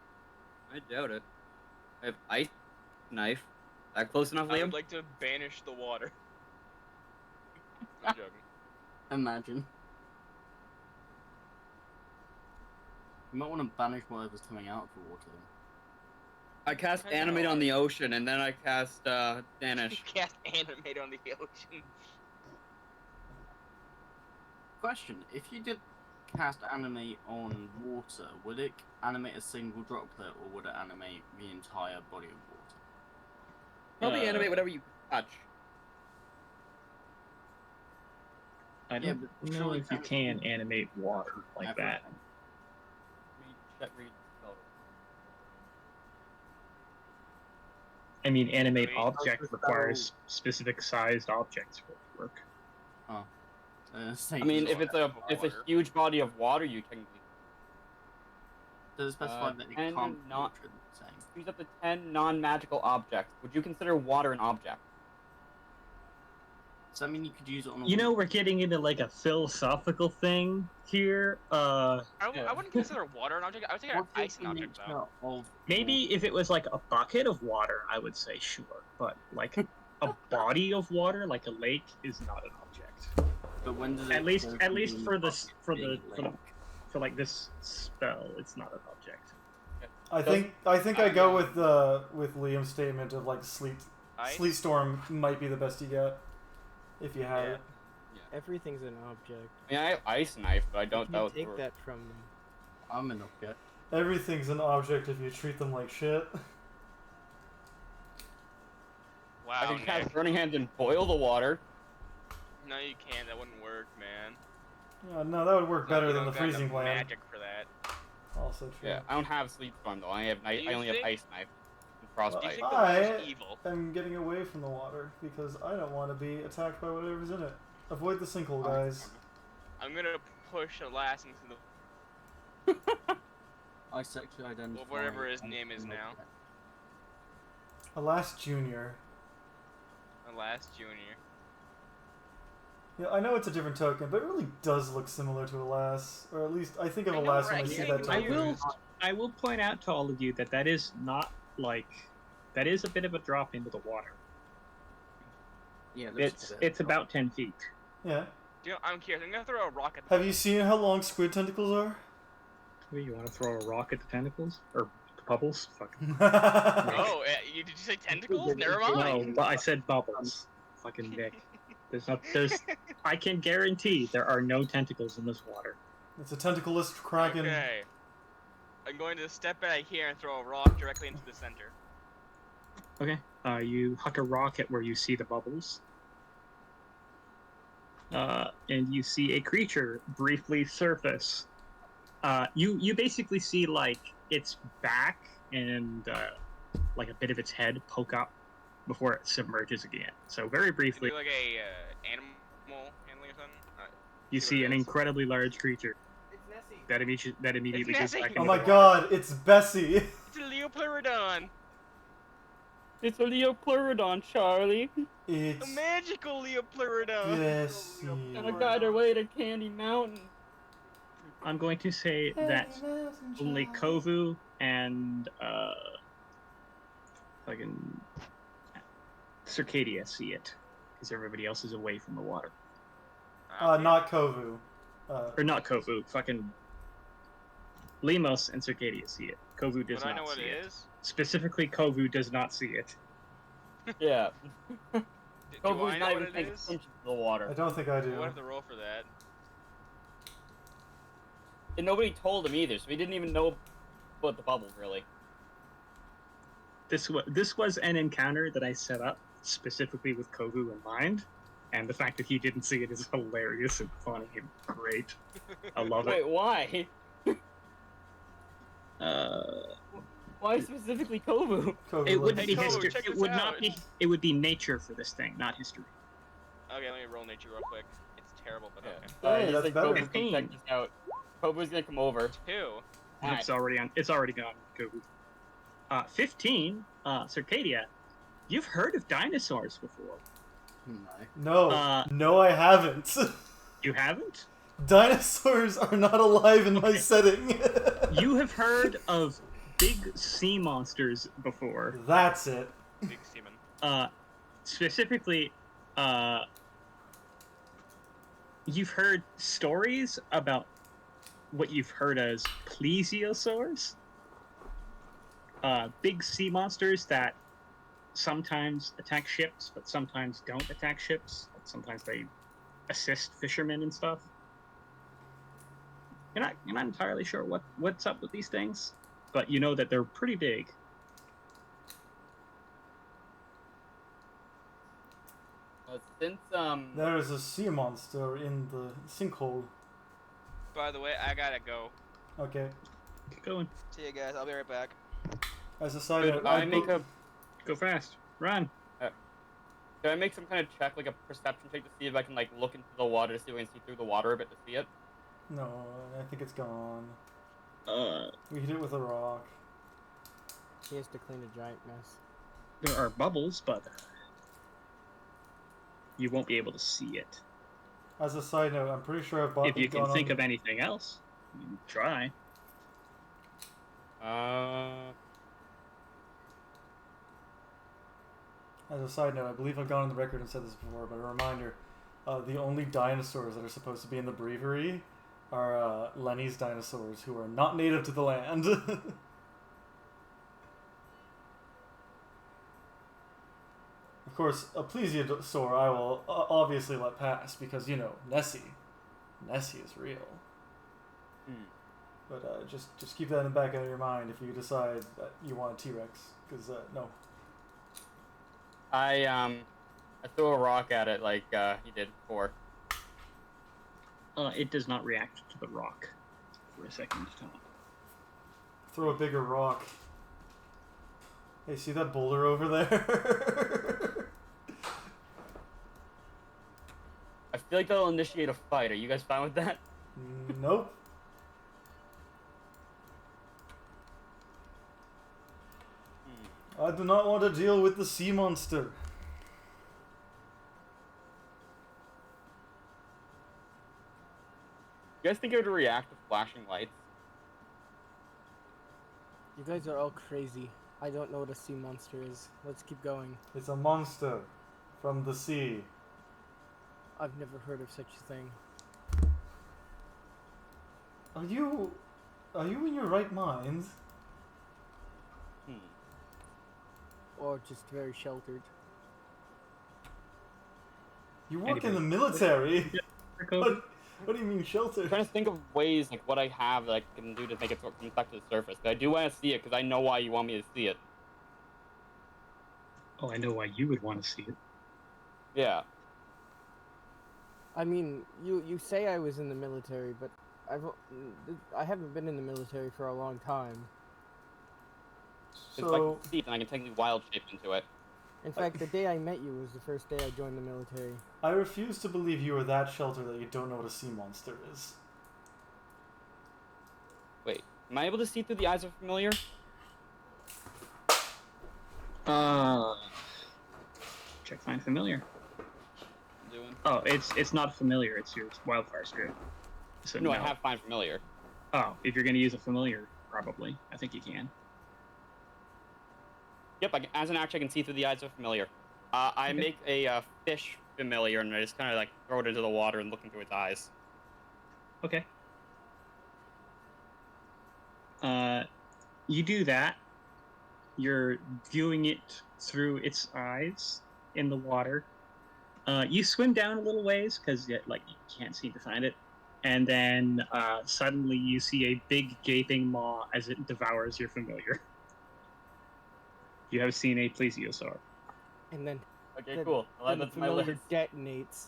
I doubt it. I have ice knife. That close enough, I Liam? would like to banish the water. I'm joking. Imagine. You might want to banish whatever's coming out of the water. I cast I know, animate on the ocean, and then I cast Danish. Cast animate on the ocean. Question: if you did cast animate on water, would it animate a single droplet, or would it animate the entire body of water? Probably animate whatever you touch. I Yeah, don't but know surely if you that- can animate water like that. Read spell. I mean, animate Wait. object requires specific sized objects for it to work. I mean, if it's a huge body of water, you can does it specify that it and can't be not- water, saying? use up to 10 non-magical objects. Would you consider water an object? Does that mean you could use it on a You know, we're getting into like a philosophical thing here. I wouldn't consider water an object. I would say What's ice the an object though. nature of Maybe if it was like a bucket of water, I would say sure. But like a body of water, like a lake, is not an object. But when does it At least, go at from least being for a this, for the, bucket to being a lake? for like this spell, it's not an object. I think I go with Liam's statement of like sleet Ice? storm might be the best you get if you have Yeah. it. Everything's an object. I mean, I have ice knife, but I You don't can doubt take that from them. I'm an object. Everything's an object if you treat them like shit. I Wow, can Nick. cast Burning Hands and boil the water. No, you can't. That wouldn't work, man. No, that would work better You than the don't got enough freezing plan. Magic for that. Also true. Yeah, I don't have Sleep Storm though. I You only have think- ice knife and Do you frostbite. think the I- water's evil? I'm getting away from the water because I don't want to be attacked by whatever's in it. Avoid the sinkhole, guys. I'm gonna push Alas into the I sexually identify. whatever his as name is an now. object. Alas Junior. Alas Junior. Yeah, I know it's a different token, but it really does look similar to Alas, or at least I think of I know, Alas when I right? see Yeah, that I token. I will point out to all of you that that is not like that is a bit of a drop into the water. Yeah, that's It's a bit it's of- about 10 feet. Yeah. You know, I'm curious. I'm gonna throw a rock at the Have you seen how long squid tentacles are? Wait, you want to throw a rock at the tentacles or the bubbles? Fuck. Oh, did you say tentacles? Never No, mind. but I said bubbles. Fucking Nick. There's I can guarantee there are no tentacles in this water. It's a tentacleless kraken. Okay. I'm going to step back here and throw a rock directly into the center. Okay. You huck a rock at where you see the bubbles. And you see a creature briefly surface. You basically see like its back and like a bit of its head poke up before it submerges again. So very Is briefly, it like a animal handling or something? you see what see it an is. incredibly large creature It's Nessie. that immediately goes Nessie. back Oh into my the water. god, it's Bessie! It's a Leopleurodon! It's a Leopleurodon, Charlie. A It's magical Leopleurodon! Bessie. And I got her way to Candy Mountain. I'm going to say that only Kovu and fucking Circadia see it, because everybody else is away from the water. Not Kovu. Or not Kovu, fucking Lumos and Circadia see it. Kovu does But I not know what see it it. is. Specifically, Kovu does not see it. Yeah. Do Kovu's I not know even what paying it is? attention to the water. I don't think I do. We'll have to roll for that. And nobody told him either, so he didn't even know about the bubbles, really. This was an encounter that I set up specifically with Kovu in mind, and the fact that he didn't see it is hilarious and funny and great. I love Wait, it. why? Why specifically Kovu? Kovu It wouldn't lives. be Kovu, history. check It this would out. not be. It would be nature for this thing, not history. Okay, let me roll nature real quick. It's terrible, but Yeah. okay. Hey, He's that's like, better. "Kovu, come check this out." Kovu's gonna come over. 2. Alright. It's already on. It's already gone. Kovu. 15. Circadia. You've heard of dinosaurs before? No. No, no, I haven't. You haven't? Dinosaurs are not alive in my setting. You have heard of big sea monsters before. That's it. Big seaman. Specifically, you've heard stories about what you've heard as plesiosaurs. Big sea monsters that sometimes attack ships, but sometimes don't attack ships. Sometimes they assist fishermen and stuff. You're not entirely sure what's up with these things, but you know that they're pretty big. Since There is a sea monster in the sinkhole. By the way, I gotta go. Okay. Keep going. See you guys. I'll be right back. As a side Could note, I make a Go fast. Run. Can I make some kind of check, like a perception check, to see if I can like look into the water to see if I can see through the water a bit to see it? No, I think it's gone. Uh, We hit it with a rock. He has to clean a giant mess. there are bubbles, but you won't be able to see it. As a side note, I'm pretty sure I've If you can gone think on... of anything else, you can try. As a side note, I believe I've gone on the record and said this before, but a reminder, the only dinosaurs that are supposed to be in the Brievary are Lenny's dinosaurs, who are not native to the land. Of course, a plesiosaur I will obviously let pass, because, you know, Nessie. Nessie is real. But just keep that in the back of your mind if you decide that you want a T-Rex, because, no. I threw a rock at it like he did before. It does not react to the rock for a second time. Throw a bigger rock. Hey, see that boulder over there? I feel like that'll initiate a fight. Are you guys fine with that? Nope. I do not want to deal with the sea monster. You guys think it would react to flashing lights? You guys are all crazy. I don't know what a sea monster is. Let's keep going. It's a monster from the sea. I've never heard of such a thing. Are you in your right mind? Or just very sheltered. You work in Anyway. the military. Kovu? What do you mean I'm sheltered? trying to think of ways, like what I have that I can do to make it come back to the surface. But I do want to see it because I know why you want me to see it. Oh, I know why you would want to see it. Yeah. I mean, you say I was in the military, but I haven't been in the military for a long time. If I So, can see it, then I can technically wild shape into it. In fact, the day I met you was the first day I joined the military. I refuse to believe you are that sheltered that you don't know what a sea monster is. Wait, am I able to see through the eyes of a familiar? Check find familiar. Doing. Oh, it's not familiar. It's your wildfire spirit. So No, I have find familiar. Oh, if you're gonna use a familiar, probably. I think you can. Yep, as an action, I can see through the eyes of a familiar. I make a fish familiar, and I just kind of like throw it into the water and look into its eyes. Okay. You do that. You're viewing it through its eyes in the water. You swim down a little ways because like you can't seem to find it, and then suddenly you see a big gaping maw as it devours your familiar. You have seen a plesiosaur. And then Okay, cool. I'll add the that to my familiar list. detonates.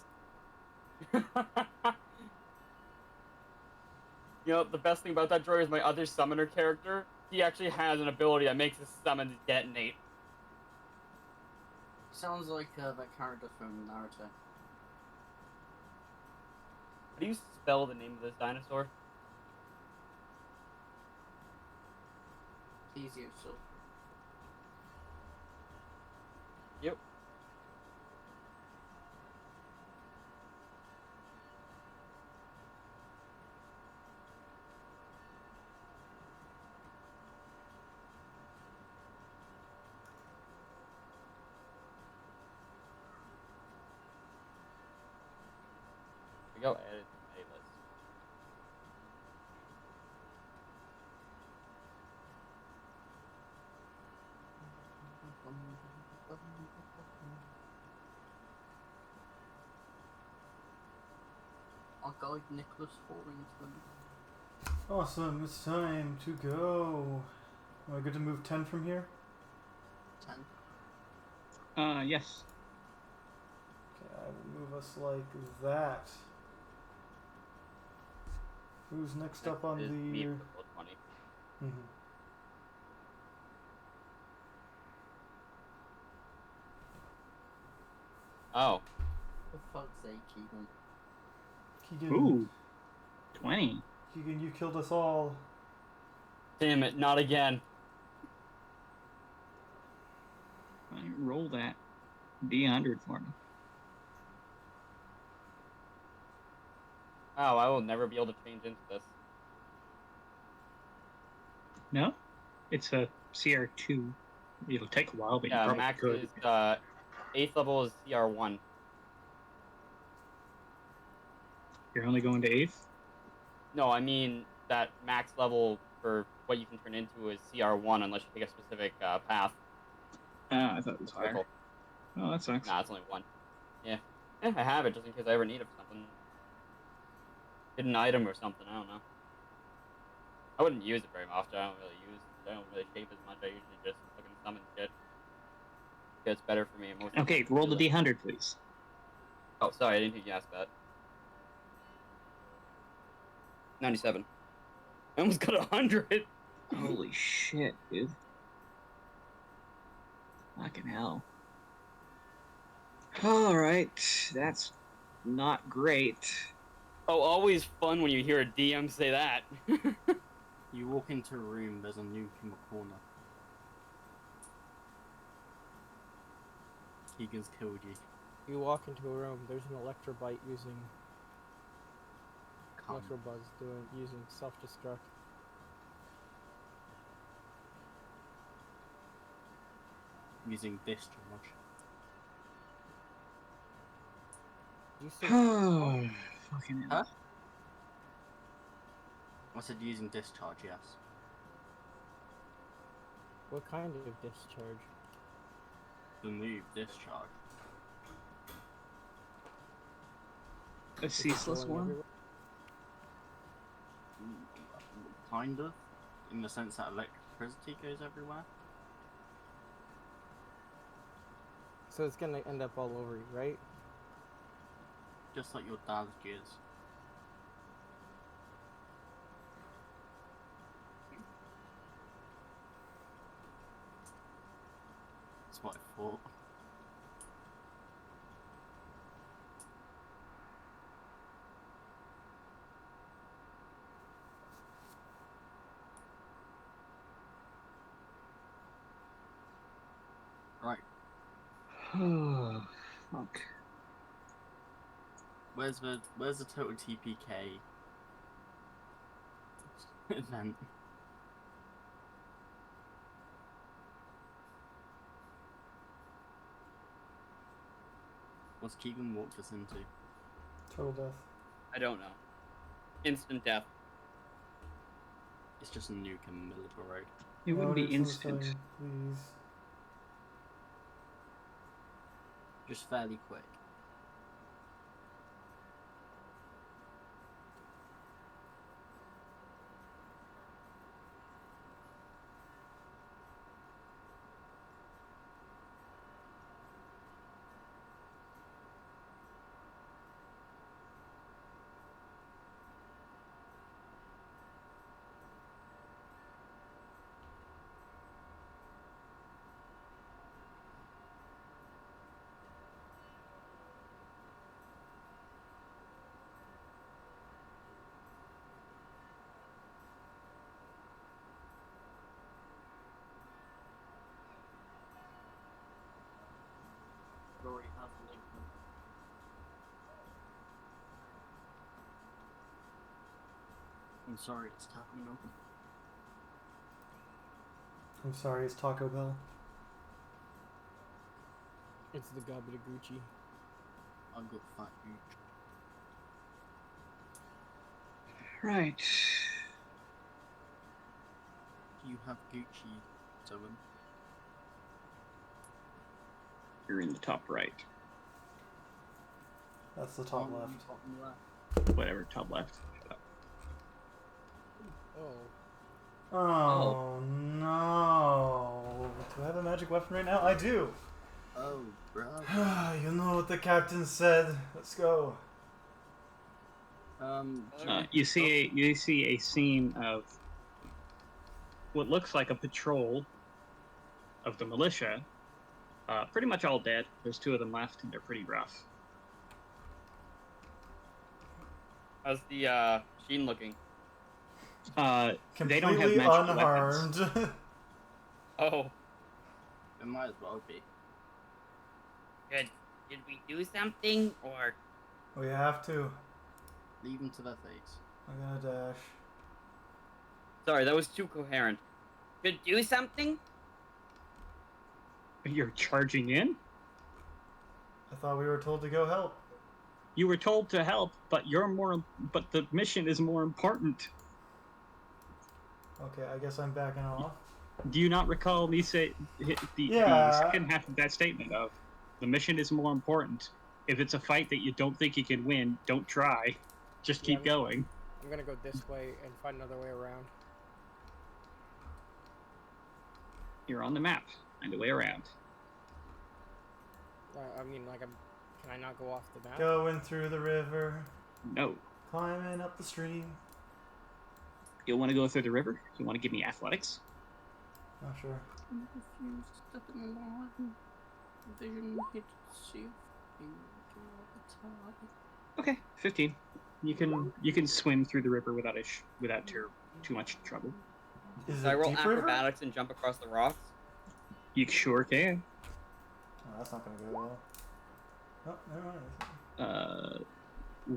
You know, the best thing about that, Jory, is my other summoner character. He actually has an ability that makes his summons detonate. Sounds like that character from Naruto. How do you spell the name of this dinosaur? Easier, so. Yep. go edit the playlist. Our guide Nicholas Horrington. Awesome, it's time to go. Am I good to move 10 from here? 10. Yes. Okay, I will move us like that. Who's next up on Is the... me for level 20. Mhm. Oh, For fuck's sake, Kegan. Kegan, Ooh. 20. Kegan, you killed us all. damn it, not again. Roll that D100 for me. Wow, I will never be able to change into this. No? It's a CR2. It'll take a while, but you Yeah, probably max could. is 8th level is CR1. You're only going to 8th? No, I mean that max level for what you can turn into is CR1 unless you take a specific path. I thought it was higher. Cycle. Oh, that sucks. Nah, it's only 1. Yeah. I have it just in case I ever need it for something. Hidden item or something, I don't know. I wouldn't use it very often. I don't really shape as much. I usually just fucking summon shit. It's better for me. Most Okay, roll the D100, please. Oh, sorry, I didn't hear you ask that. 97. I almost got 100. Holy shit, dude. Fucking hell. Alright, that's not great. Oh, always fun when you hear a DM say that. You walk into a room, there's a nuke in the corner. Keegan's killed you. You walk into a room, there's an electrobite using Come. electrobuzz using self-destruct. Using discharge. You say Oh, fucking hell. Huh? I said using discharge, yes. what kind of discharge? The move, discharge. A ceaseless Going one? everywhere? Kind of. In the sense that electricity goes everywhere. So it's gonna end up all over you, right? Just like your dad's gears. That's what I thought. Right. Oh, fuck. Where's the total TPK event? What's Kegan walked us into? Total death. I don't know. Instant death. It's just a nuke in the middle of the road. It wouldn't be Order to instant. assign, please. Just fairly quick. Jory has the link. I'm sorry, it's tapping open. I'm sorry, it's Taco Bell. It's the Gabadaguchi. I've got fat huge. Right. Do you have Gucci, Zowan? You're in the top right. That's the top On left. bottom left. Whatever, top left. Shut up. Oh. Oh no! Do I have a magic weapon right now? I do! Oh, brother. You know what the captain said. Let's go. You see a scene of what looks like a patrol of the militia. Pretty much all dead. There's 2 of them left, and they're pretty rough. How's the machine looking? They Completely don't have magic weapons. unharmed. Oh, it might as well be. good. Did we do something, or? We have to. Leave them to their fates. I'm gonna dash. Sorry, that was too coherent. Could do something? You're charging in? I thought we were told to go help. You were told to help, but the mission is more important. Okay, I guess I'm backing off. Do you not recall me say the second half of that statement of the mission is more important? If it's a fight that you don't think you can win, don't try. Just keep going. I'm gonna go this way and find another way around. You're on the map. Find a way around. I mean, like, can I not go off the map? Going through the river. No. Climbing up the stream. You want to go through the river? You want to give me athletics? Not sure. Refuse to step in the line. Vision hit shift. Okay, 15. You can swim through the river without too much trouble. Is Did I it roll deep river? acrobatics and jump across the rocks? You sure can. Oh, that's not gonna go well. Oh, never mind.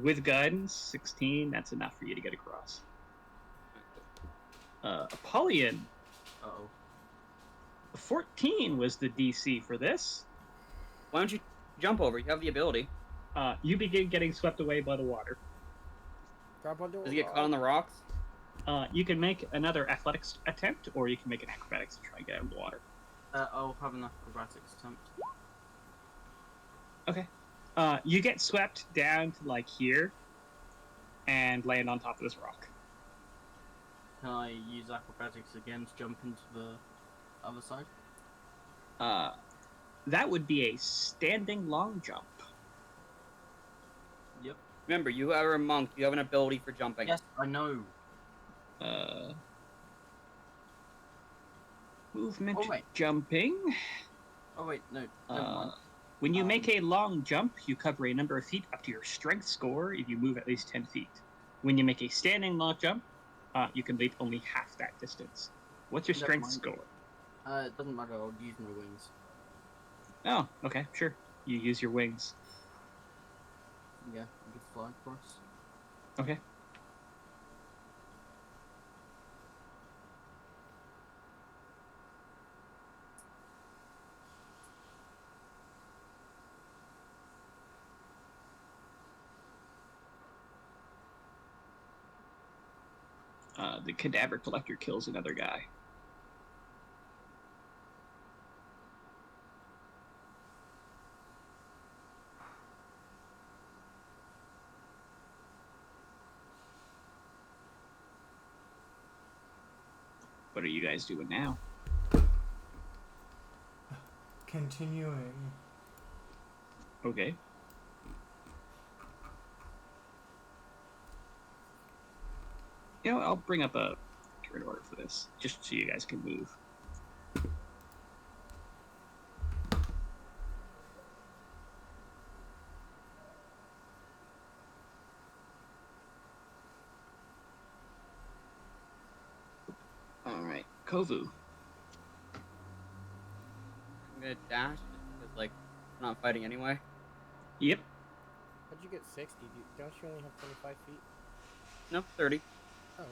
With guidance, 16. That's enough for you to get across. Apollyon. Uh-oh. 14 was the DC for this. Why don't you jump over? You have the ability. You begin getting swept away by the water. Grab onto Does he get caught on the rocks? You can make another athletics attempt, or you can make an acrobatics to try and get out of the water. I'll have an acrobatics attempt. Okay. You get swept down to like here, and land on top of this rock. Can I use acrobatics again to jump into the other side? That would be a standing long jump. Yep. Remember, you are a monk. You have an ability for jumping. Yes, I know. Movement, Oh, wait. jumping. Oh wait, no. Never mind. When you make a long jump, you cover a number of feet up to your strength score if you move at least 10 feet. When you make a standing long jump, you can leap only half that distance. What's your Never strength mind. score? It doesn't matter. I'll use my wings. Oh, okay, sure. You use your wings. Yeah, I can fly across. Okay. The cadaver collector kills another guy. What are you guys doing now? Continuing. Okay. You know, I'll bring up a turn order for this, just so you guys can move. Alright, Kovu. I'm gonna dash just because, like, I'm not fighting anyway. Yep. How'd you get 60? Don't you only have 25 feet? No, 30. Oh,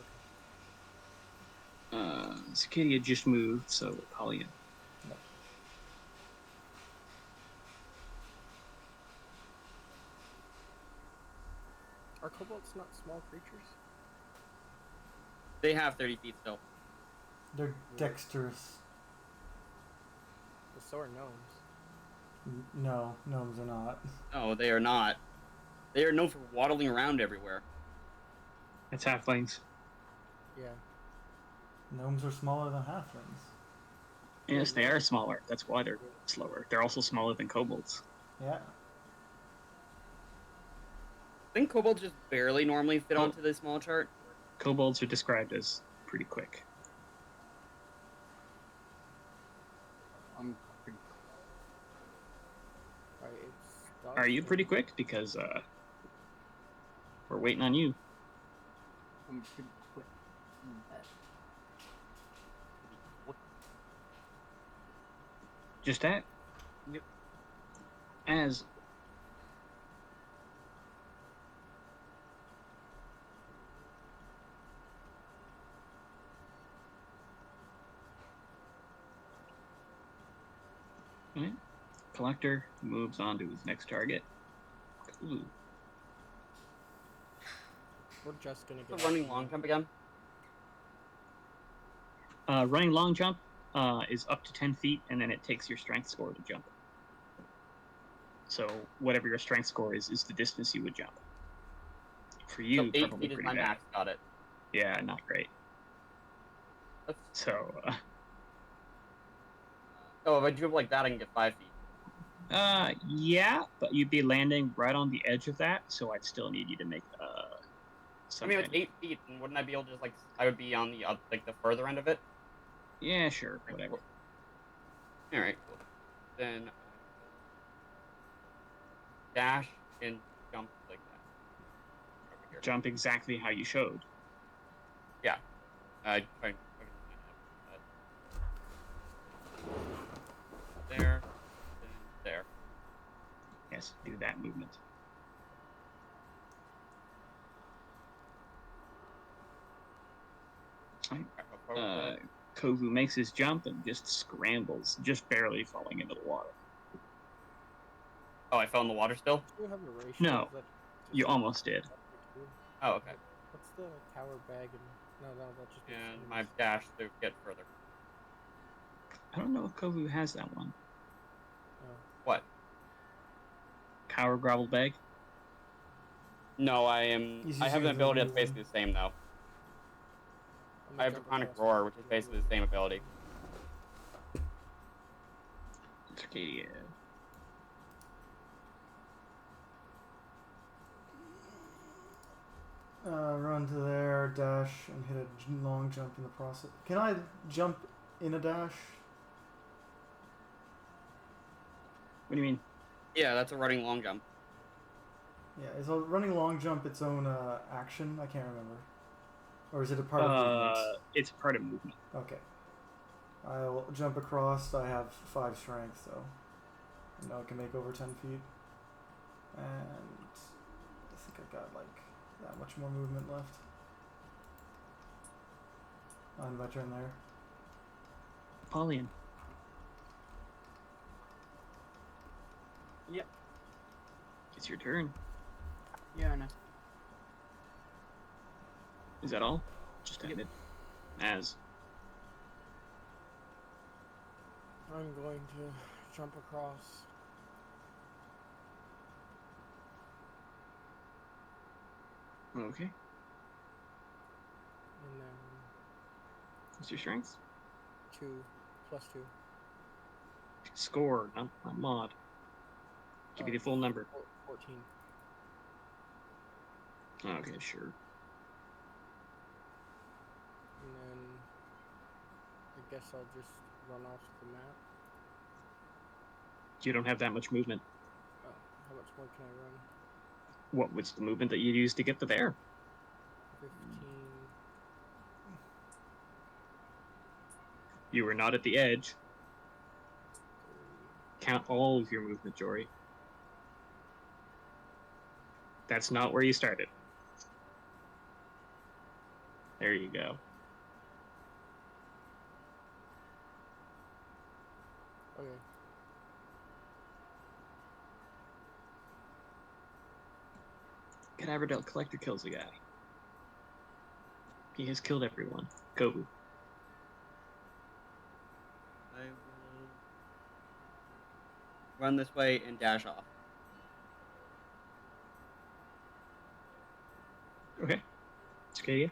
okay. Circadia just moved, so Apollyon. Are kobolds not small creatures? They have 30 feet still. They're dexterous. So are gnomes. No, gnomes are not. No, they are not. They are known for waddling around everywhere. It's halflings. Yeah. Gnomes are smaller than halflings. Yes, they are smaller. That's why they're slower. They're also smaller than kobolds. Yeah. I think kobolds just barely normally fit Oh. onto this small chart. Kobolds are described as pretty quick. I'm pretty, Right, it's dog Are you food. pretty quick? Because we're waiting on you. I'm pretty quick. Just that. Yep. As Alright. Collector moves on to his next target. Ooh. We're just gonna The get running long jump again. Running long jump is up to 10 feet, and then it takes your strength score to jump. So whatever your strength score is the distance you would jump. For you, So 8 probably feet is pretty my bad. max. Got it. Yeah, not great. That's... So, Oh, if I jump like that, I can get 5 feet. yeah, but you'd be landing right on the edge of that, so I'd still need you to make I mean, it's 8 feet, and wouldn't I be able to just like I would be on the like the further end of it? Yeah, sure, whatever. All right, cool. Then dash and jump like that. Over here. Jump exactly how you showed. Yeah. Try there, then there. Yes, do that movement. Kovu makes his jump and just scrambles, just barely falling into the water. Oh, I fell in the water still? Do you have a ratio? No, Is that you just almost did. Oh, okay. What's the tower bag and no, that just makes And enemies. my dash to get further. I don't know if Kovu has that one. Oh. What? Power gravel bag? No, I am. He's I have using an the ability new that's basically the same though. I'm I gonna have jump Draconic across Roar, which is basically the same ability. Circadia. Run to there, dash, and hit a long jump in the process. Can I jump in a dash? What do you mean? Yeah, that's a running long jump. Yeah, is a running long jump its own action? I can't remember. Or is it a part of movement? It's part of movement. Okay. I'll jump across. I have 5 strength, so I know I can make over 10 feet. And I think I got like that much more movement left. On my turn there. Apollyon. Yep. It's your turn. Yeah, I know. Is that all? Just ended. As. I'm going to jump across. Okay. And then What's your strength? 2 plus 2. Score, not mod. Give me the full number. 14. Okay, sure. And then I guess I'll just run off the map. You don't have that much movement. Oh, how much more can I run? What was the movement that you used to get to there? 15. You were not at the edge. 30. Count all of your movement, Jory. That's not where you started. There you go. Okay. Cadaver Collector kills a guy. He has killed everyone. Kovu. I will run this way and dash off. Okay. Circadia.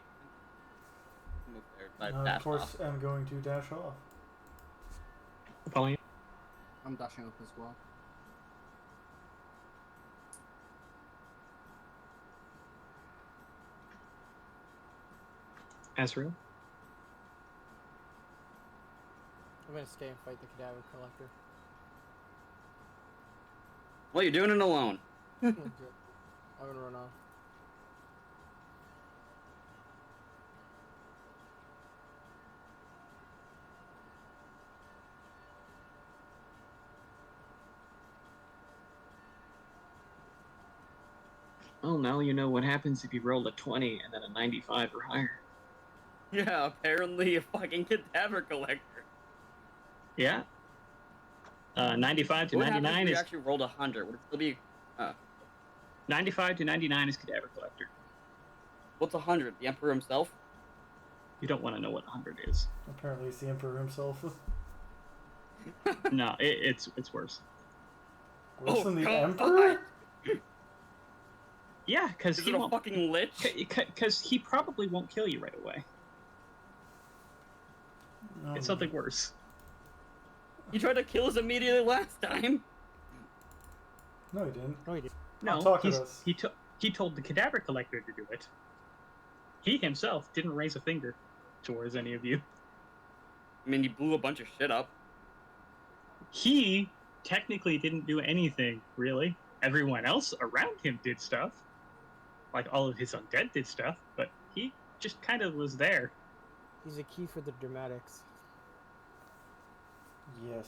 Move there, but Of dash course, off. I'm going to dash off. Apollyon. I'm dashing up as well. Azrael. I'm gonna stay and fight the cadaver collector. Well, you're doing it alone. I'm gonna run off. Well, now you know what happens if you roll a 20 and then a 95 or higher. Yeah, apparently a fucking cadaver collector. Yeah. 95 to What happens 99 if you is actually rolled 100? Would it still be? 95 to 99 is cadaver collector. What's 100? The Emperor himself? You don't want to know what 100 is. Apparently, it's the Emperor himself. No, it's worse. Worse than the God. Emperor? Yeah, because Is he it a won't. fucking lich? Because he probably won't kill you right away. It's something worse. He tried to kill us immediately last time. No, he didn't. No, he did. No, talk to us. he told the cadaver collector to do it. He himself didn't raise a finger towards any of you. I mean, he blew a bunch of shit up. He technically didn't do anything, really. Everyone else around him did stuff. Like, all of his undead did stuff, but he just kind of was there. He's a key for the dramatics. Yes.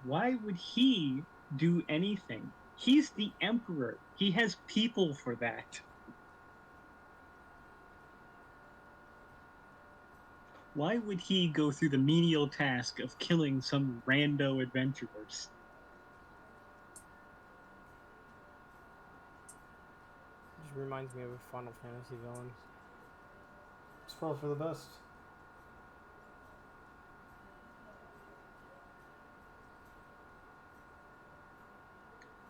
Why would he do anything? He's the emperor. He has people for that. Why would he go through the menial task of killing some rando adventurers? Just reminds me of Final Fantasy villains. It's probably for the best.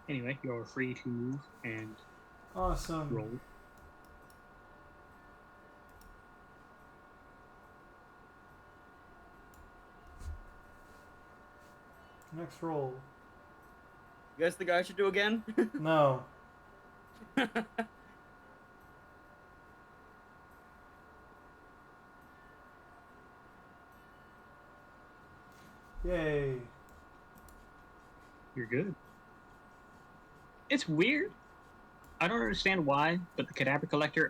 Anyway, you're free to move and Awesome. roll. Next roll. You guys think I should do again? No. Yay. You're good. It's weird. I don't understand why, but the cadaver collector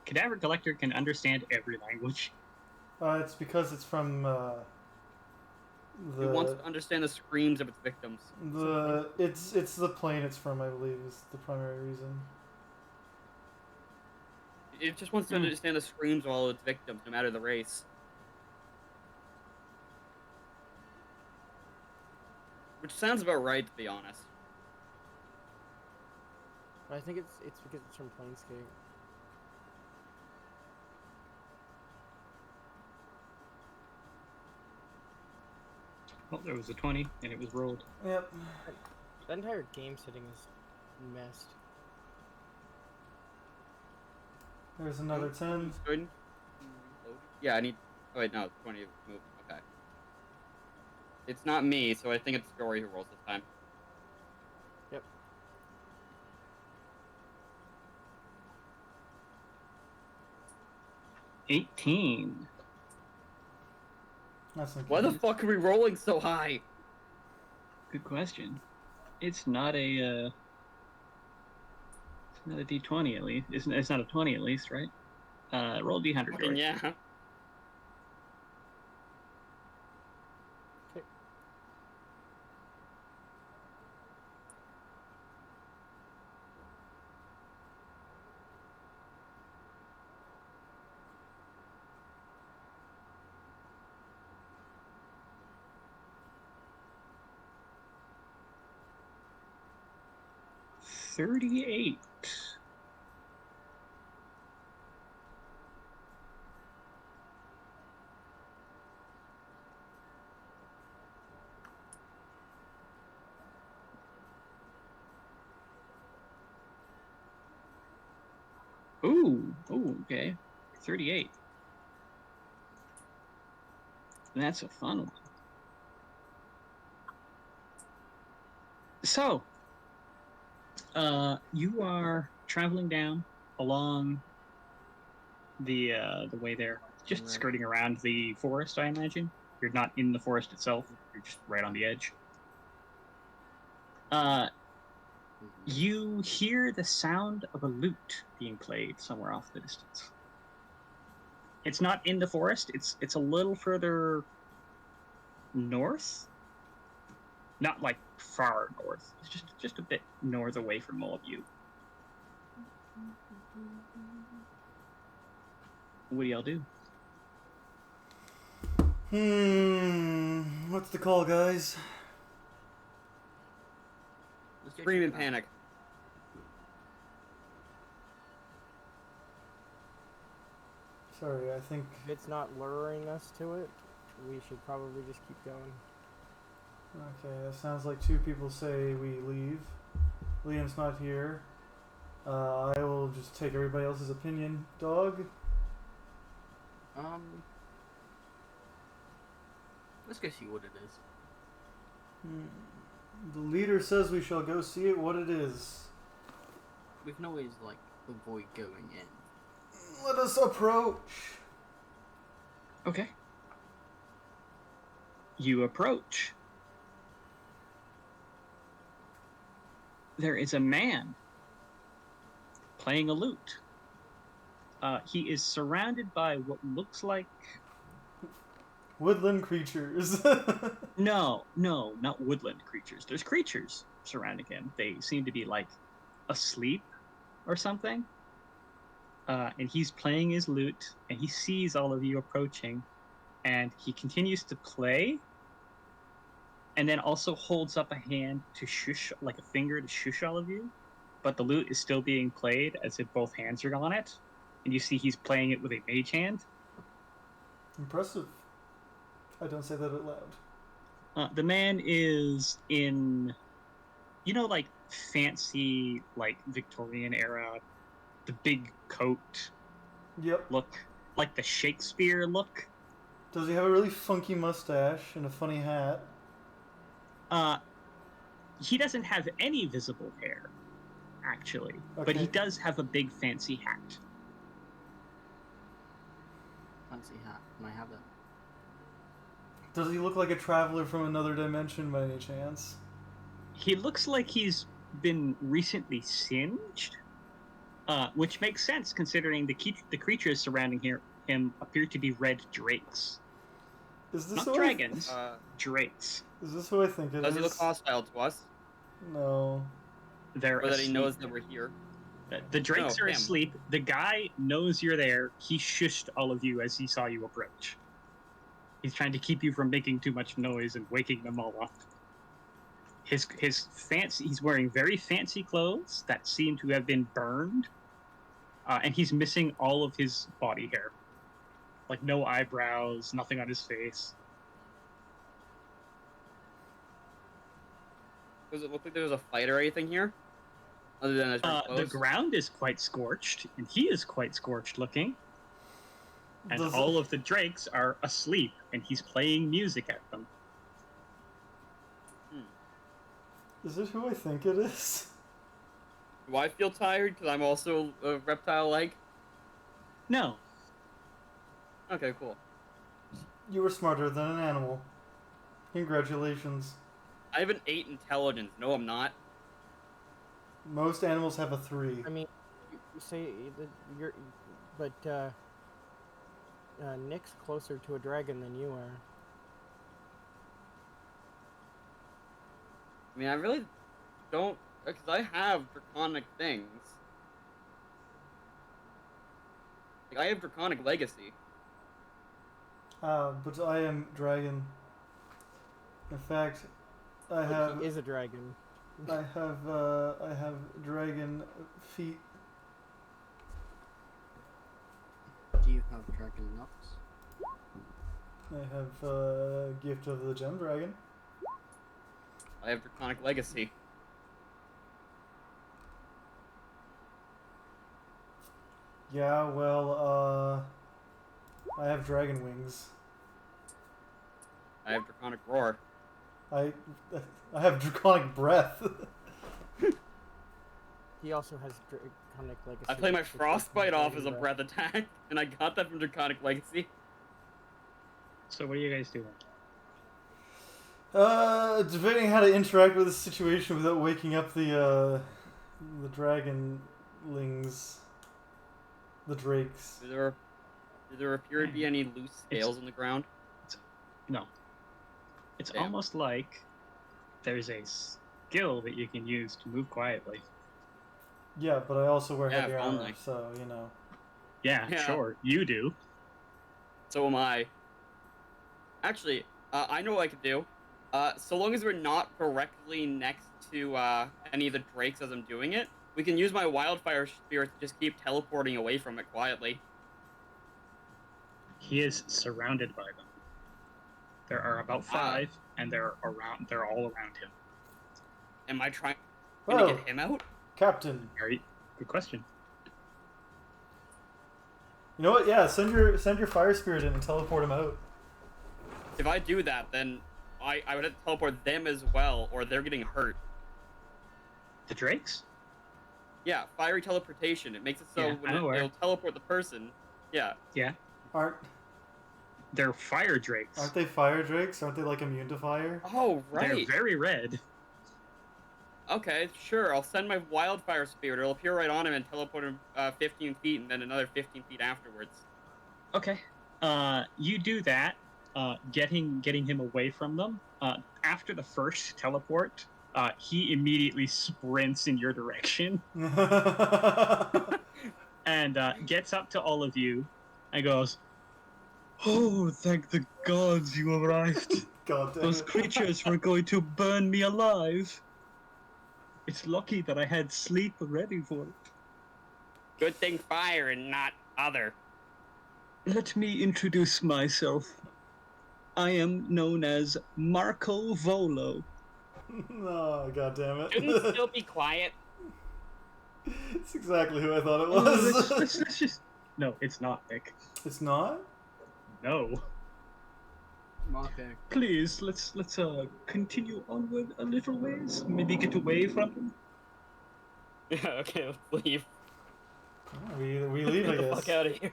cadaver collector can understand every language. It's because it's from He wants to understand the screams of its victims. it's the plane it's from, I believe, is the primary reason. It just wants to understand the screams of all its victims, no matter the race. Which sounds about right, to be honest. But I think it's because it's from Planescape. Well, there was a 20, and it was rolled. Yep. The entire game setting is messed. There's another 10. Good. Yeah, I need. Oh wait, no, it's 20 move. Okay. It's not me, so I think it's Jory who rolls this time. Yep. $18. That's not Why the good. fuck are we rolling so high? Good question. It's not a it's not a D20 at least. It's not a 20 at least, right? Roll D100. Fucking Jory. yeah. Okay. $38. Ooh, okay. 38. That's a fun one. So, you are traveling down along the way there, just Right. skirting around the forest, I imagine. You're not in the forest itself, you're just right on the edge. You hear the sound of a lute being played somewhere off in the distance. It's not in the forest, it's a little further north. Not like far north. It's just a bit north away from all of you. What do y'all do? What's the call, guys? Let's go Scream check in it out. panic. Sorry, I think. If it's not luring us to it, we should probably just keep going. Okay, that sounds like two people say we leave. Liam's not here. I will just take everybody else's opinion. Dog? Let's go see what it is. The leader says we shall go see it what it is. We can always like avoid going in. Let us approach. Okay. You approach. There is a man playing a lute. He is surrounded by what looks like... Woodland creatures. No, not woodland creatures. There's creatures surrounding him. They seem to be like asleep or something. And he's playing his lute, and he sees all of you approaching, and he continues to play, and then also holds up a hand to shush, like a finger to shush all of you. But the lute is still being played as if both hands are on it, and you see he's playing it with a mage hand. Impressive. I don't say that out loud. The man is in, like fancy, like Victorian era, the big coat Yep. look, like the Shakespeare look. Does he have a really funky mustache and a funny hat? He doesn't have any visible hair, actually, but he does have a big fancy hat. Fancy hat. Can I have that? Does he look like a traveler from another dimension by any chance? He looks like he's been recently singed, which makes sense considering the creatures surrounding him appear to be red drakes. Is this Not dragons, drakes. Is this who I think it is? Does he look hostile to us? No. They're Or that he asleep. knows that we're here? The drakes No, are him. asleep. The guy knows you're there. He shushed all of you as he saw you approach. He's trying to keep you from making too much noise and waking them all up. He's wearing very fancy clothes that seem to have been burned, and he's missing all of his body hair. Like no eyebrows, nothing on his face. Does it look like there was a fight or anything here? Other than his The clothes? ground is quite scorched, and he is quite scorched looking. And Does all of the drakes are asleep, and he's playing music at them. Is it who I think it is? Do I feel tired because I'm also reptile-like? No. Okay, cool. You were smarter than an animal. Congratulations. I have an 8 intelligence. No, I'm not. Most animals have a 3. I mean, you say that you're, but Nick's closer to a dragon than you are. I mean, I really don't... Because I have draconic things. Like, I have draconic legacy. But I am dragon. In fact, I have He is a dragon. I have dragon feet. Do you have dragon nuts? I have gift of the gem dragon. I have draconic legacy. Yeah, well, I have dragon wings. I have Draconic Roar. I have draconic breath. He also has Draconic Legacy. I play my which is Frostbite off Dragon as a breath attack, and I got that from Draconic Legacy. So what are you guys doing? Debating how to interact with this situation without waking up the dragonlings, the drakes. Do there appear to be any loose scales on the ground? No. It's Damn. almost like there's a skill that you can use to move quietly. Yeah, but I also wear Yeah, heavy if armor, only. so you know. Yeah, Yeah. sure, you do. So am I. Actually, I know what I could do. So long as we're not directly next to any of the drakes as I'm doing it, we can use my wildfire spirit to just keep teleporting away from it quietly. He is surrounded by them. There are about 5, and they're all around him. Am I trying to Well, get him out? Captain. Very good question. You know what? Yeah, send your fire spirit in and teleport him out. If I do that, then I would have to teleport them as well, or they're getting hurt. The drakes? Yeah, fiery teleportation. It makes it so Yeah, when I'm aware. it'll teleport the person. Yeah. Yeah. Aren't They're fire drakes. they fire drakes? Aren't they like immune to fire? Oh, right. They're very red. Okay, sure. I'll send my wildfire spirit. It'll appear right on him and teleport him 15 feet and then another 15 feet afterwards. Okay. You do that, getting him away from them. After the first teleport, he immediately sprints in your direction and gets up to all of you and goes, "Oh, thank the gods you arrived. God damn Those it. creatures were going to burn me alive. It's lucky that I had sleep ready for it. Good thing fire and not other. Let me introduce myself. I am known as Marco Volo. Oh, god damn it. Shouldn't still be quiet. It's exactly who I thought it Oh, was. let's just... No, it's not, Nick. It's not? No. Okay. Please, let's continue onward a little ways. Maybe get away from him. Yeah, okay, let's leave. We leave, I Get the guess. fuck out of here.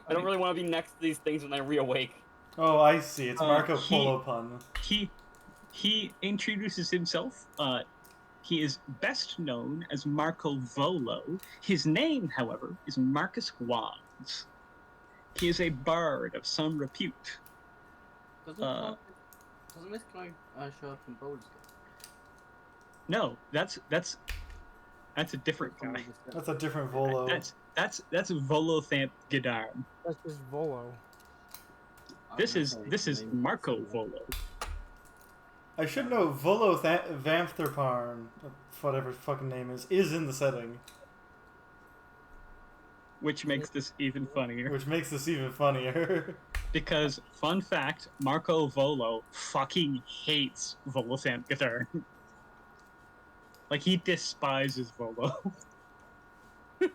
I don't really want to be next to these things when I reawake. Oh, I see. It's Marco he- Polo pun. He introduces himself. He is best known as Marco Volo. His name, however, is Marcus Wands. He is a bard of some repute. Doesn't this guy show up in Baldur's Gate? No, that's a different guy. That's a different Volo. That's Volothamp Gedarm. That's just Volo. This is Marco Volo. I should know Volo Vamtherparn, whatever his fucking name is in the setting. Which makes this even funnier. Which makes this even funnier. Because, fun fact, Marco Volo fucking hates Volothamp Gedarm. Like, he despises Volo. Does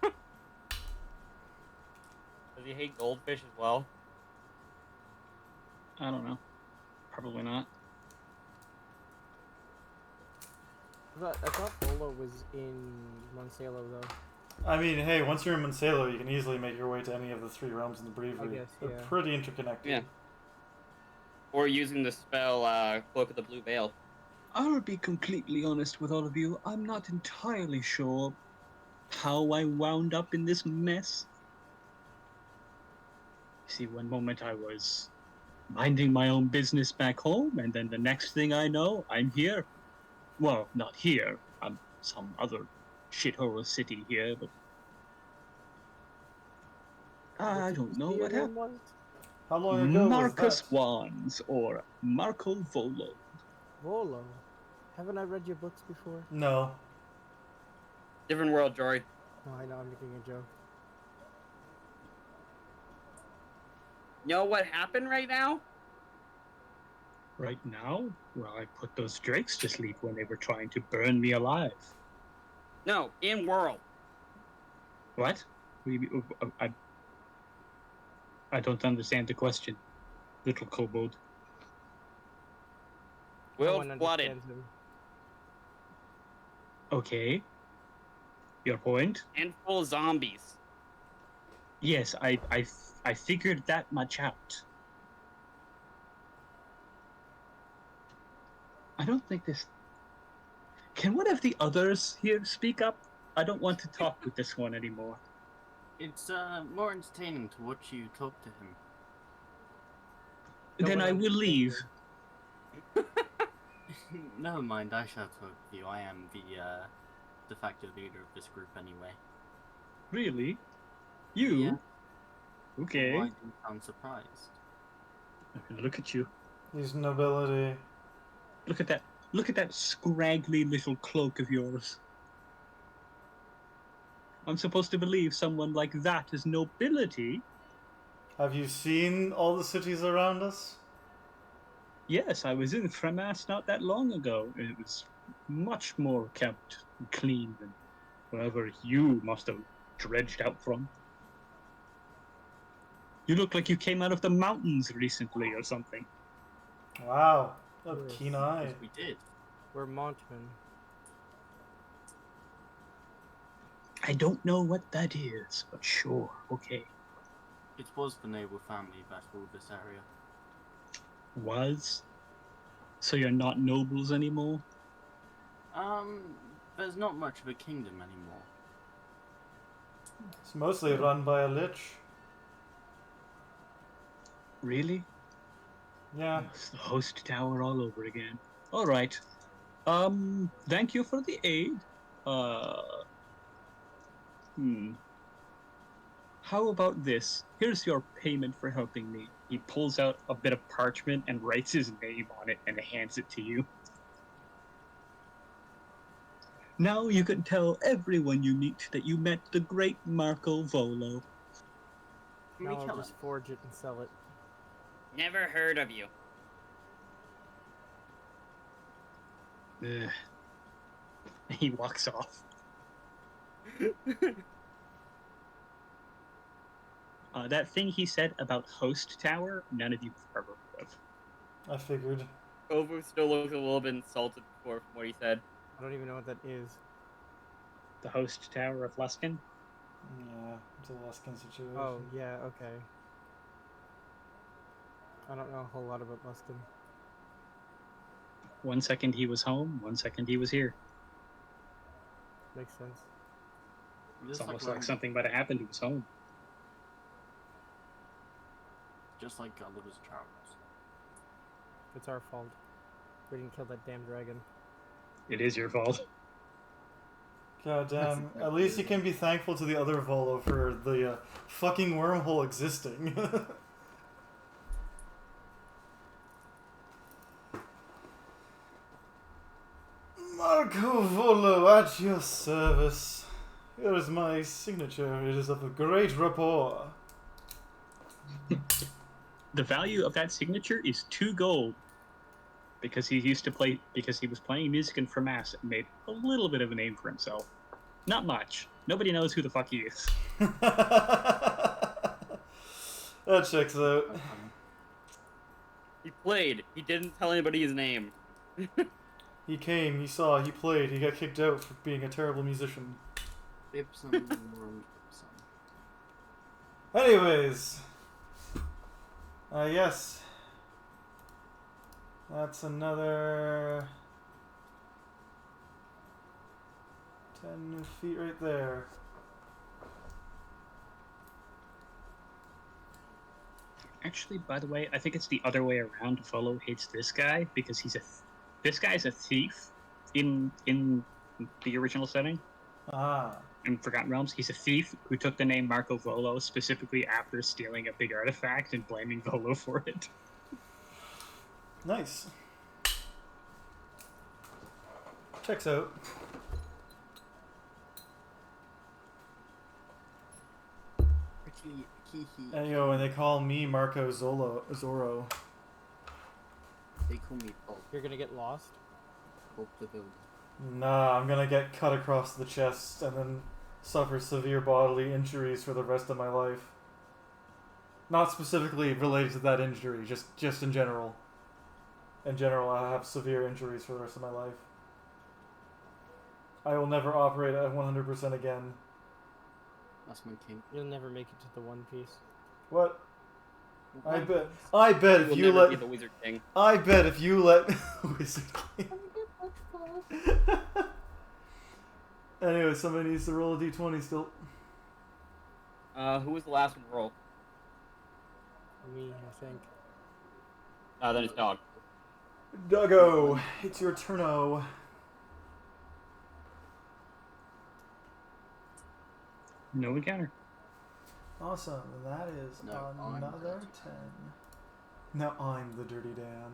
he hate goldfish as well? I don't know. Probably not. I thought Volo was in Monsalo, though. I mean, hey, once you're in Monsalo, you can easily make your way to any of the 3 realms in the Brievary. guess, They're yeah. pretty interconnected. Yeah. Or using the spell Cloak of the Blue Veil. I'll be completely honest with all of you. I'm not entirely sure how I wound up in this mess. See, one moment I was minding my own business back home, and then the next thing I know, I'm here. Well, not here. I'm some other shithole city here, but I don't know what happened. How long ago Marcus was that? Wands, or Marco Volo. Volo? Haven't I read your books before? No. Different world, Jory. No, I know, I'm making a joke. Know what happened right now? Right now? Well, I put those drakes to sleep when they were trying to burn me alive. No, in world. What? I don't understand the question, little kobold. No World one flooded. understands him. Okay. Your point? And full zombies. Yes, I figured that much out. I don't think this... Can one of the others here speak up? I don't want to talk with this one anymore. It's more entertaining to watch you talk to him. No Then one I will understands leave. him. Never mind, I shall talk to you. I am the de facto leader of this group anyway. Really? You? Yeah. Okay. Why do you sound surprised? Look at you. He's nobility. Look at that. Look at that scraggly little cloak of yours. I'm supposed to believe someone like that is nobility? Have you seen all the cities around us? Yes, I was in Fremas not that long ago. It was much more kept and clean than wherever you must have dredged out from. You look like you came out of the mountains recently or something. Wow, a Yes. keen eye. Yes, we did. We're Montmen. I don't know what that is, but sure, okay. It was the noble family that ruled this area. Was? So you're not nobles anymore? There's not much of a kingdom anymore. It's mostly run by a lich. Really? Yeah. It's the host tower all over again. All right. Thank you for the aid. How about this? Here's your payment for helping me. He pulls out a bit of parchment and writes his name on it and hands it to you. Now you can tell everyone you meet that you met the great Marco Volo. Can Now we I'll kill just him? forge it and sell it. Never heard of you. Ugh. He walks off. That thing he said about host tower, none of you have ever heard of. I figured. Kovu still looks a little bit insulted before from what he said. I don't even know what that is. The host tower of Luskin? Yeah, it's a Luskin situation. Oh, yeah, okay. I don't know a whole lot about Luskin. 1 second he was home, 1 second he was here. Makes sense. It's Just almost like like something might have happened. He was home. Just like Gulliver's Travels. It's our fault. We didn't kill that damn dragon. It is your fault. God damn. That's At least you exactly can be thankful to the other Volo for the fucking wormhole existing. Marco Volo at your service. Here is my signature. It is of a great rapport. The value of that signature is 2 gold. Because he used to play, because he was playing music in Fremas and made a little bit of a name for himself. Not much. Nobody knows who the fuck he is. That checks out. He played. He didn't tell anybody his name. He came, he saw, he played, he got kicked out for being a terrible musician. Ibsen, Ibsen. Anyways. Yes. That's another 10 feet right there. Actually, by the way, I think it's the other way around. Volo hates this guy because this guy's a thief in the original setting. Ah. In Forgotten Realms, he's a thief who took the name Marco Volo specifically after stealing a big artifact and blaming Volo for it. Nice. Checks out. Actually, And you know, when they call me Marco Zorro. they call me Bob. You're gonna get lost? Bob the Builder. Nah, I'm gonna get cut across the chest and then suffer severe bodily injuries for the rest of my life. Not specifically related to that injury, just in general. In general, I have severe injuries for the rest of my life. I will never operate at 100% again. That's my king. You'll never make it to the One Piece. What? I bet You if will you never let be the Wizard King. I bet if you let Wizard King. Anyway, somebody needs to roll a d20 still. Who was the last one to roll? Me, I think. Then it's Dog. Duggo, it's your turno. No encounter. Awesome, that is No, I'm another Dirty 10. Now I'm the Dirty Dan.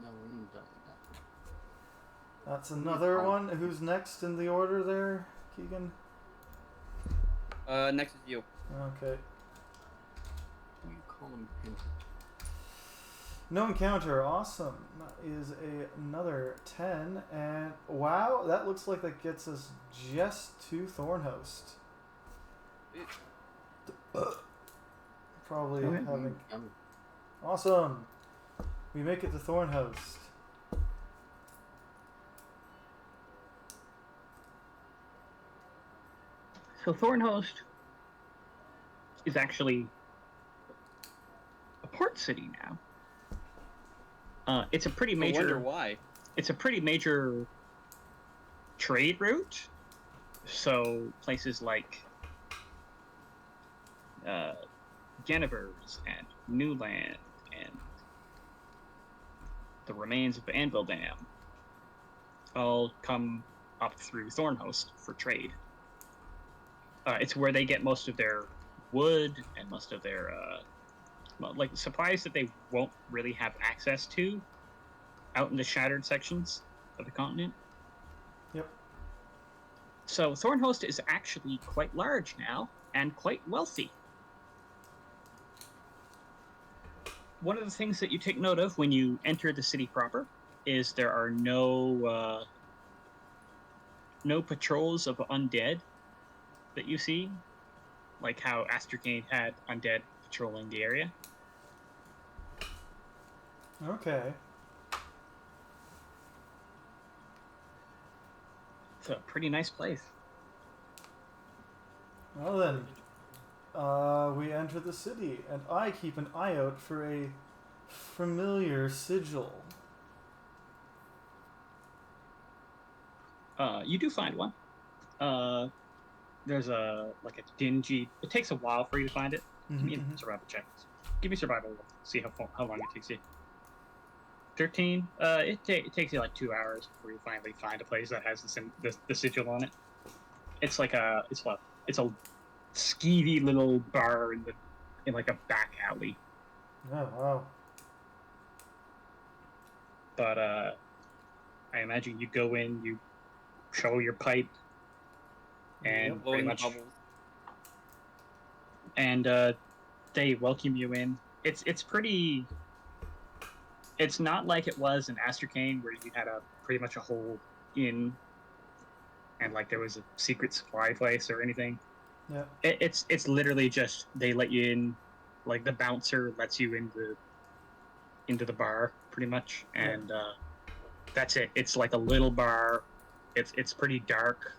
No, I'm done. That's another one. Who's next in the order there, Kegan? Next is you. Okay. You call him pimp. No encounter, awesome. That is another 10, and wow, that looks like that gets us just to Thornhost. Probably Okay. having... Yum. Awesome! We make it to Thornhost. So Thornhost is actually a port city now. It's a pretty I wonder major. why. It's a pretty major trade route. So places like Genevers and Newland and the remains of Anvil Dam all come up through Thornhost for trade. It's where they get most of their wood and most of their like supplies that they won't really have access to out in the shattered sections of the continent. Yep. So Thornhost is actually quite large now and quite wealthy. One of the things that you take note of when you enter the city proper is there are no patrols of undead that you see, like how Astracane had undead patrolling the area. Okay. It's a pretty nice place. Well then, we enter the city, and I keep an eye out for a familiar sigil. You do find one. There's a dingy. It takes a while for you to find it. Give me a survival check. Give me survival. See how long it takes you. 13. It takes you like 2 hours before you finally find a place that has the sigil on it. It's like a skeevy little bar in like a back alley. Oh wow. But I imagine you go in, you show your pipe, and pretty Blowing much, bubbles. and they welcome you in. It's pretty. It's not like it was in Astracane where you had pretty much a whole inn, and like there was a secret supply place or anything. Yeah. It's literally just they let you in, like the bouncer lets you into the bar pretty much, and that's it. It's like a little bar. It's pretty dark,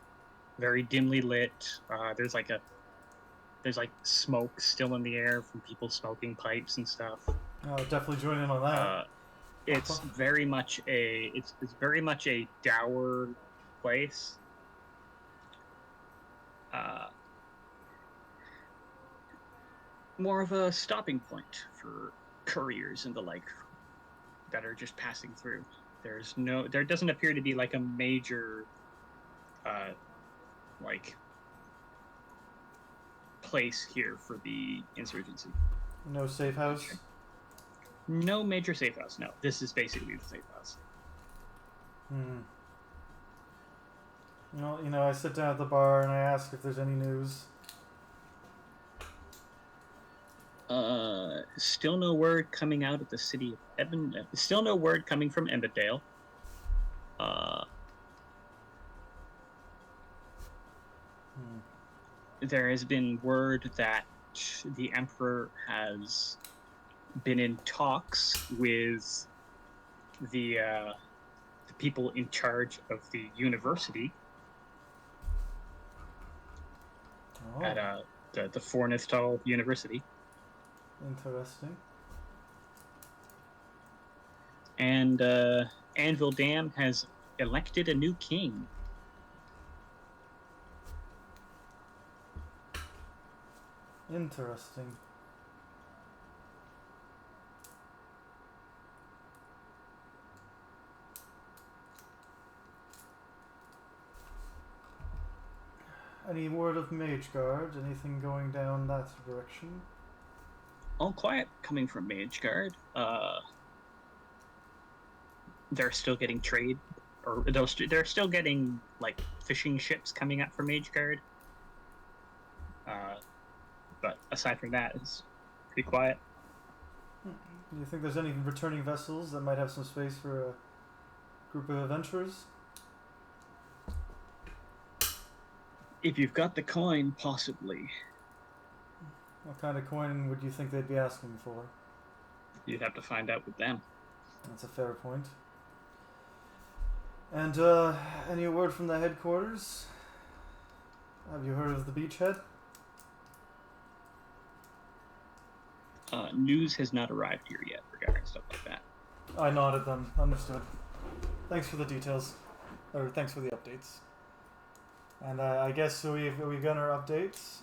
very dimly lit. There's like smoke still in the air from people smoking pipes and stuff. I'll definitely join in on that. It's very much it's very much a dour place. More of a stopping point for couriers and the like that are just passing through. There doesn't appear to be like a major like place here for the insurgency. No safe house. No major safe house. No, this is basically the safe house. Well, I sit down at the bar and I ask if there's any news. Still no word coming out of the city of still no word coming from Embedale. there has been word that the Emperor has been in talks with the people in charge of the university Oh, at the Fornithtal University, interesting. and Anvil Dam has elected a new king. Interesting. Any word of Mageguard? Anything going down that direction? All quiet coming from Mageguard. They're still getting trade, or they're still getting like fishing ships coming up from Mageguard. But aside from that, it's pretty quiet. Do you think there's any returning vessels that might have some space for a group of adventurers? If you've got the coin, possibly. What kind of coin would you think they'd be asking for? You'd have to find out with them. That's a fair point. And, any word from the headquarters? Have you heard of the beachhead? News has not arrived here yet regarding stuff like that. I nodded them. Understood. Thanks for the details. Or thanks for the updates. And I guess we've done our updates.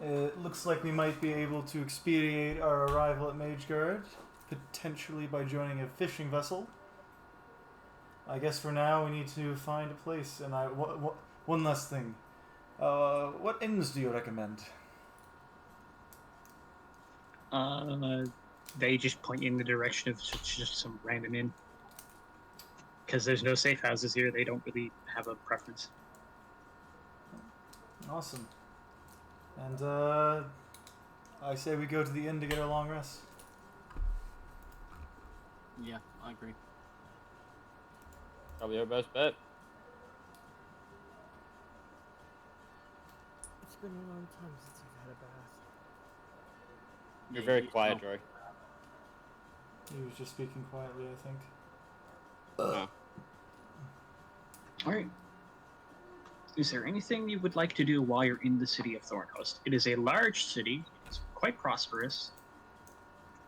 It looks like we might be able to expedite our arrival at Mageguard, potentially by joining a fishing vessel. I guess for now we need to find a place. And one last thing. What inns do you recommend? They just point you in the direction of just some random inn. Because there's no safe houses here, they don't really have a preference. Awesome. And I say we go to the inn to get our long rest. Yeah, I agree. Probably our best bet. It's been a long time since I've had a bath. You're Yeah, very you- quiet, oh, Jory. He was just speaking quietly, I think. Oh. Alright. Is there anything you would like to do while you're in the city of Thornhost? It is a large city. It's quite prosperous.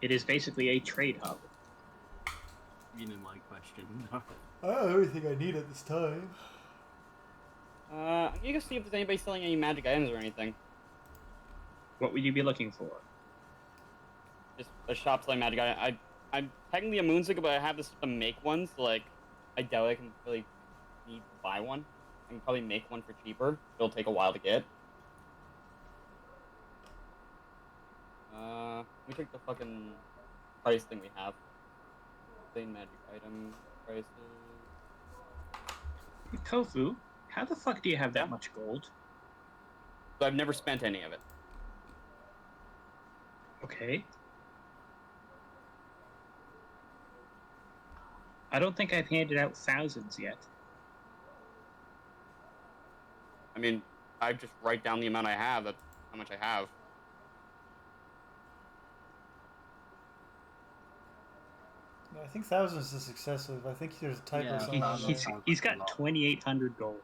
It is basically a trade hub. You know my question. I have everything I need at this time. I'm gonna go see if there's anybody selling any magic items or anything. What would you be looking for? Just a shop selling magic items. I'm technically a moonseeker, but I have this to make one, so like, I doubt I can really need to buy one. I can probably make one for cheaper. It'll take a while to get. Let me check the fucking price thing we have. Same magic item prices. Kovu, how the fuck do you have that much gold? So I've never spent any of it. Okay. I don't think I've handed out thousands yet. I mean, I just write down the amount I have. That's how much I have. I think thousands is excessive. I think there's a typo Yeah, somewhere. He's got 2,800 gold.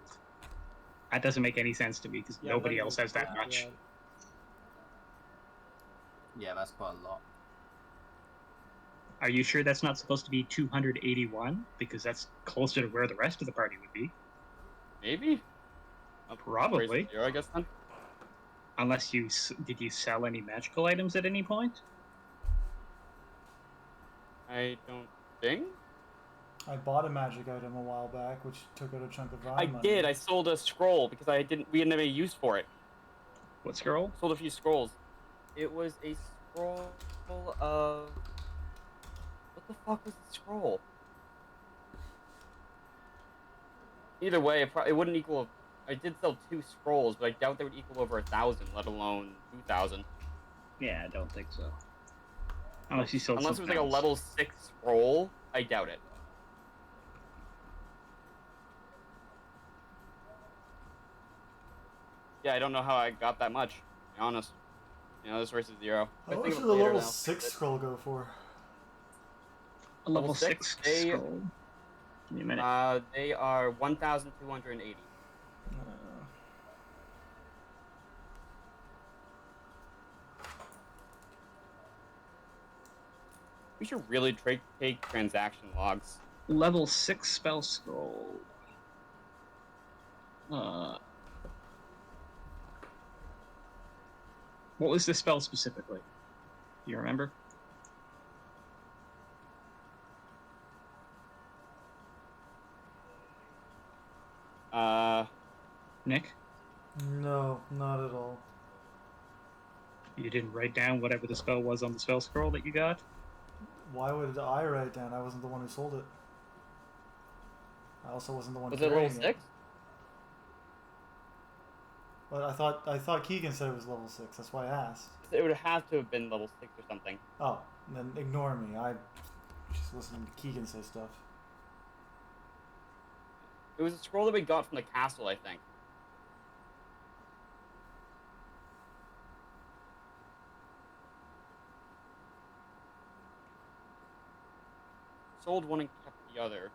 That doesn't make any sense to me because Yeah, nobody that else is has that bad. much. Yeah, that's quite a lot. Are you sure that's not supposed to be 281? Because that's closer to where the rest of the party would be. Maybe? Probably. Raise it to 0, I guess then. Unless did you sell any magical items at any point? I don't think. I bought a magic item a while back, which took out a chunk of I money. did. I sold a scroll because we had never any use for it. What scroll? Sold a few scrolls. It was a scroll of... What the fuck was the scroll? Either way, it wouldn't equal... I did sell 2 scrolls, but I doubt they would equal over 1,000, let alone 2,000. Yeah, I don't think so. Unless you sold Unless it was like a something else. level 6 scroll, I doubt it. Yeah, I don't know how I got that much. To be honest. You know, this race is 0. How I much think did of the it later level now. 6 scroll go for? A level Level 6, 6 they- scroll. Give me a minute. They are 1,280. We should really take transaction logs. Level 6 spell scroll. What was the spell specifically? Do you remember? Nick? No, not at all. You didn't write down whatever the spell was on the spell scroll that you got? Why would I write it down? I wasn't the one who sold it. I also wasn't the one Was it carrying level it. 6? But I thought Kegan said it was level 6. That's why I asked. It would have to have been level 6 or something. Oh, then ignore me. I just listening to Kegan say stuff. It was a scroll that we got from the castle, I think. Sold one and kept the other.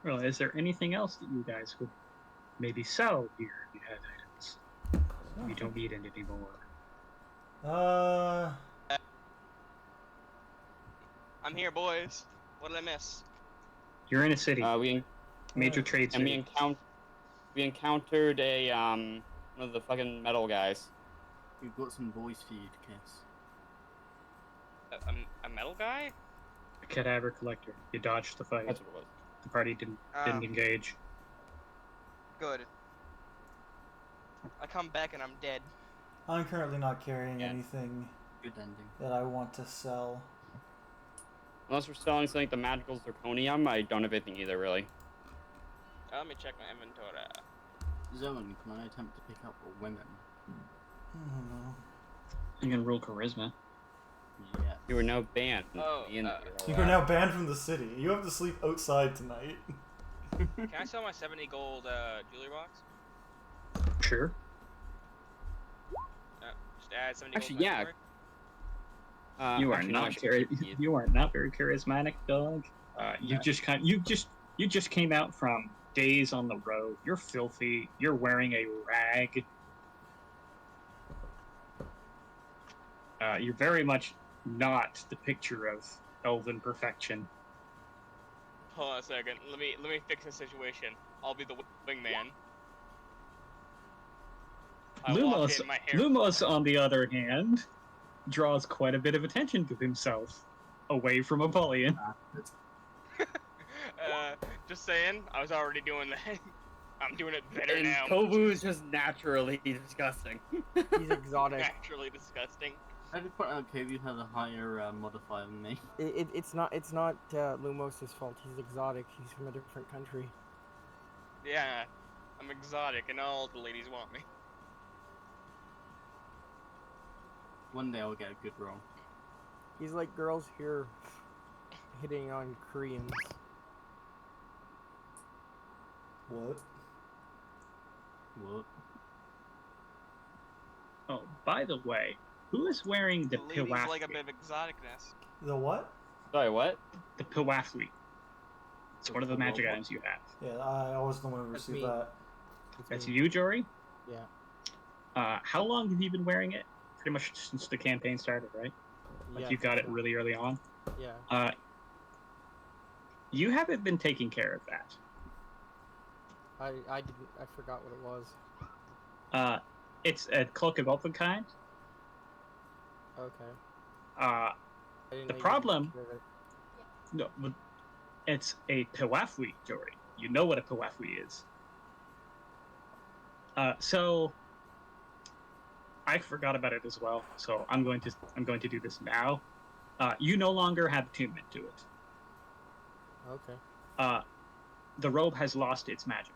Well, is there anything else that you guys would maybe sell here if you had items? You don't need it anymore. I'm here, boys. What did I miss? You're in a city. Major Right. trade And city. we encountered a one of the fucking metal guys. We've got some boys for you to kiss. A metal guy? A cadaver collector. You dodged the fight. That's what it was. The party didn't engage. Good. I come back and I'm dead. I'm currently not carrying Yeah. anything Good ending. that I want to sell. Unless we're selling something like the magical zirconium, I don't have anything either, really. Let me check my inventory. Zowan, can I attempt to pick up women? I don't know. You can roll charisma. Yeah. You are now banned. Oh, You are now banned from the city. You have to sleep outside tonight. Can I sell my 70 gold jewelry box? Sure. Just add 70 Actually, gold. to my yeah. inventory? You are actually, no, I not should keep these. you are not very charismatic, dog. You just came out from days on the road. You're filthy. You're wearing a rag. You're very much not the picture of elven perfection. Hold on a second. Let me fix the situation. I'll be the wingman. I walk in, my hair. Lumos, on the other hand, draws quite a bit of attention to himself, away from Apollyon. Just saying, I was already doing that. I'm doing it better And now. Kovu is just naturally disgusting. He's exotic. Naturally disgusting. I just point out Kovu has a higher modifier than me. It's not Lumos' fault. He's exotic. He's from a different country. Yeah, I'm exotic and all the ladies want me. One day I'll get a good roll. He's like girls here hitting on Koreans. What? What? Oh, by the way, who is wearing the ladies like a Pilafli? bit of exoticness. The what? Sorry, what? The Pilafli. It's one of the magic items you have. Yeah, I was the one who That's received me. that. That's you, Jory? Yeah. How long have you been wearing it? Pretty much since the campaign started, right? Like Yeah, you got it so- really early on. Yeah. You haven't been taking care of that. I didn't. I forgot what it was. It's a cloak of elfin kind. Okay. Uh, I didn't The know you problem- could do it. no, but it's a Pilafli, Jory. You know what a Pilafli is. So I forgot about it as well. So I'm going to do this now. You no longer have attunement to it. Okay. The robe has lost its magic.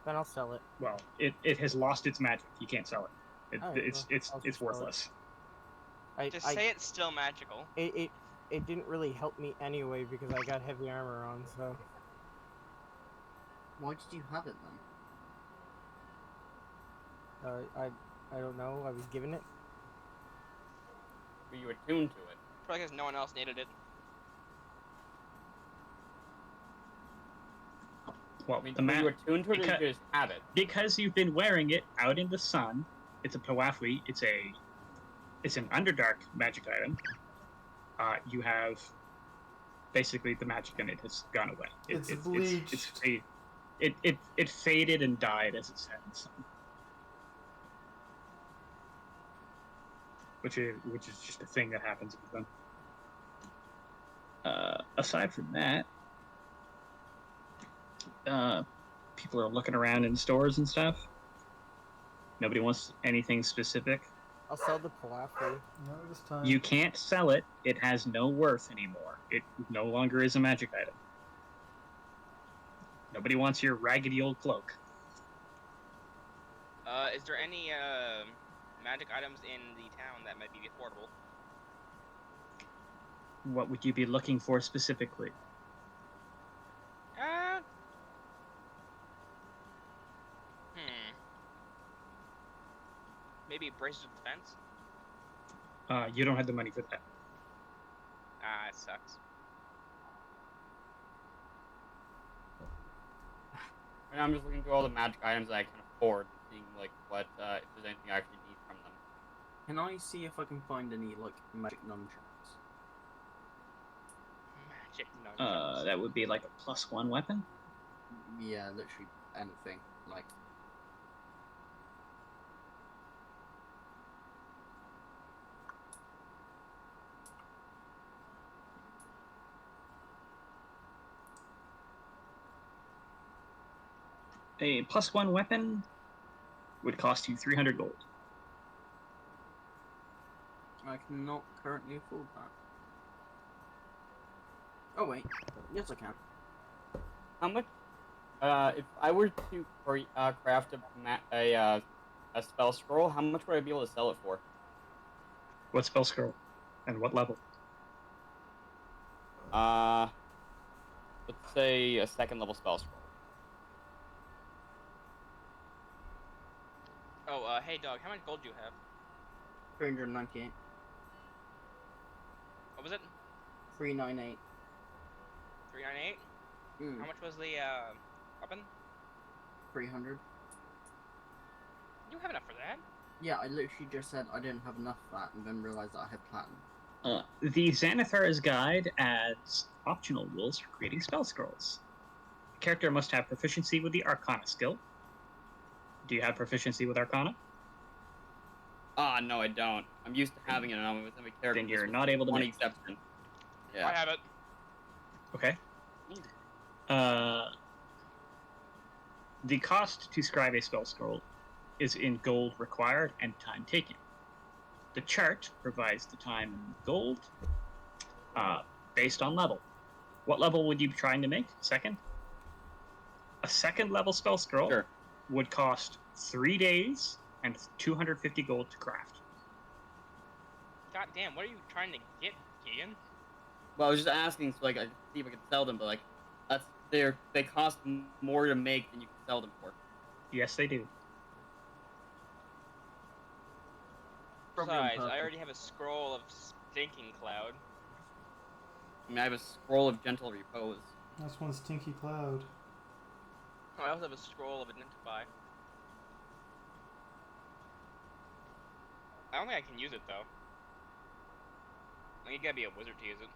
Then I'll sell it. Well, it has lost its magic. You can't sell it. Alright, It's well, it's I'll it's just sell it. worthless. Just say it's still magical. It didn't really help me anyway because I got heavy armor on. So Why did you have it then? I don't know. I was given it. Were you attuned to it? Probably because no one else needed it. Well, I mean, the were you map attuned to it, or because- you just have it? because you've been wearing it out in the sun. It's a Powafui. It's an Underdark magic item. You have basically the magic in it has gone away. It's bleached. It faded and died as it sat in the sun. Which is just a thing that happens with them. Aside from that, people are looking around in stores and stuff. Nobody wants anything specific. I'll sell the Palafri. No, this time. You can't sell it. It has no worth anymore. It no longer is a magic item. Nobody wants your raggedy old cloak. Is there any magic items in the town that might be affordable? What would you be looking for specifically? Maybe braces of defense? You don't have the money for that. Ah, it sucks. Right now I'm just looking through all the magic items that I can afford, seeing like what if there's anything I actually need from them. Can I see if I can find any like magic nunchucks? Magic nunchucks. That would be like a +1 weapon. Yeah, literally anything. Like, A +1 weapon would cost you 300 gold. I cannot currently afford that. Oh wait, yes I can. How much? If I were to craft a spell scroll, how much would I be able to sell it for? What spell scroll? And what level? Let's say a 2nd level spell scroll. Oh, hey dog, how much gold do you have? 398. What was it? 398. 398? Mm, How much was the weapon? 300. You have enough for that? Yeah, I literally just said I didn't have enough of that and then realized that I had platinum. The Xanathar's Guide adds optional rules for creating spell scrolls. The character must have proficiency with the Arcana skill. Do you have proficiency with Arcana? Ah, no, I don't. I'm used to having it on with every character. Then you're This was not able to one make it. exception. I Yeah. have it. Okay. The cost to scribe a spell scroll is in gold required and time taken. The chart provides the time in gold based on level. What level would you be trying to make? 2nd? A 2nd level spell scroll Sure. would cost 3 days and 250 gold to craft. God damn, what are you trying to get, Kegan? Well, I was just asking so like I could see if I could sell them, but like they cost more to make than you can sell them for. Yes, they do. Probably on Besides, I purpose. already have a scroll of Stinking Cloud. I mean, I have a scroll of gentle repose. That's one stinky cloud. Oh, I also have a scroll of Identify. I don't think I can use it, though. I think you gotta be a wizard to use it.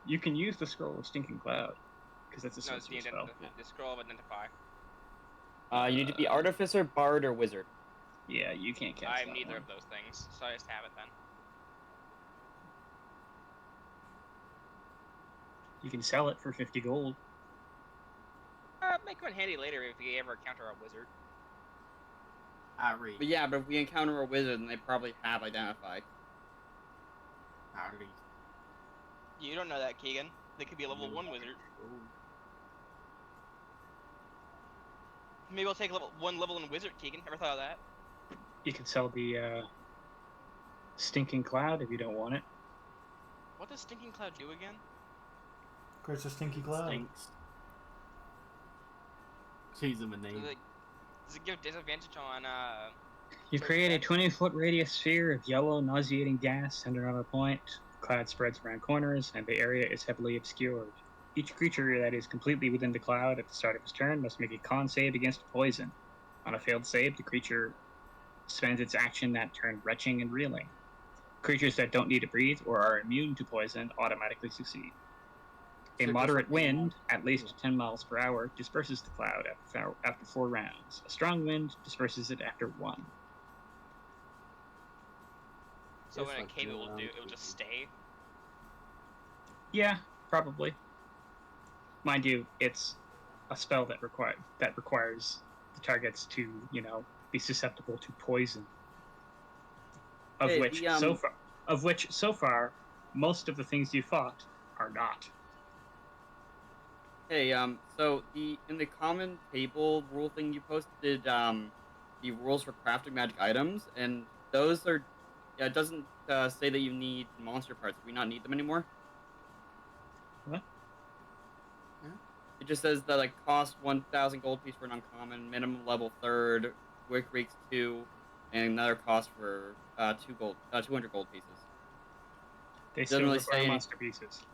You can use the scroll of Stinking Cloud because that's a No, it's the, sorcery spell. the scroll of Identify. You need to be artificer, bard, or wizard. Yeah, you can't cast I'm that neither one. of those things, so I just have it then. You can sell it for 50 gold. Make one handy later if you ever encounter a wizard. Ari. But yeah, but if we encounter a wizard, then they probably have identified. Ari. You don't know that, Kegan. They could be a level 1 wizard. Maybe we'll take one level in wizard, Kegan. Ever thought of that? You can sell the Stinking Cloud if you don't want it. What does Stinking Cloud do again? Creates a stinky cloud. Stinks. Choose them a name. Does it give disadvantage on You create a 20-foot radius sphere of yellow, nauseating gas centered on a point. Cloud spreads around corners, and the area is heavily obscured. Each creature that is completely within the cloud at the start of his turn must make a con save against poison. On a failed save, the creature spends its action that turn retching and reeling. Creatures that don't need to breathe or are immune to poison automatically succeed. A So just moderate like the wind, at least 10 miles per hour, disperses the cloud after 4 rounds. A strong wind disperses it after 1. so It's when like it came, it the will round do. It will two. just stay. Yeah, probably. Mind you, it's a spell that requires the targets to, be susceptible to poison. Of Hey, which so far, most of the things you fought are not. Hey, so in the common table rule thing you posted, the rules for crafting magic items, and those are, yeah, it doesn't say that you need monster parts. Do we not need them anymore? What? Yeah. It just says that cost 1,000 gold piece for an uncommon, minimum level 3rd, quick reeks 2, and another cost for 200 gold pieces. They Doesn't still really require say any. monster pieces.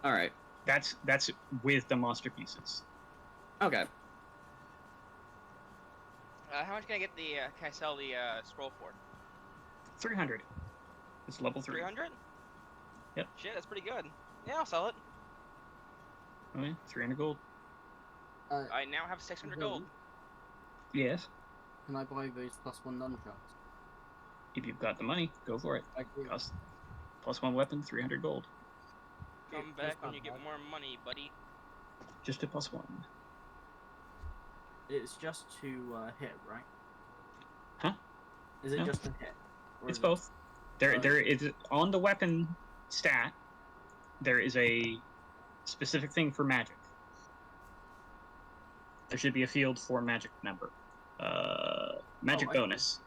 All right. That's with the monster pieces. Okay. How much can I get the? Can I sell the scroll for? 300. It's level 3. 300. Yep. Shit, that's pretty good. Yeah, I'll sell it. Okay, 300 gold. I now have 600 gold. Yes. Can I buy those +1 nunchucks? If you've got the money, go for it. I do. Cost +1 weapon, 300 gold. Come Dude, back that's when not you get bad. more money, buddy. Just a +1. It's just to hit, right? Huh? Is it No. just a hit? Or It's is it- both. There is on the weapon stat. There is a specific thing for magic. There should be a field for magic number. Magic I see. bonus,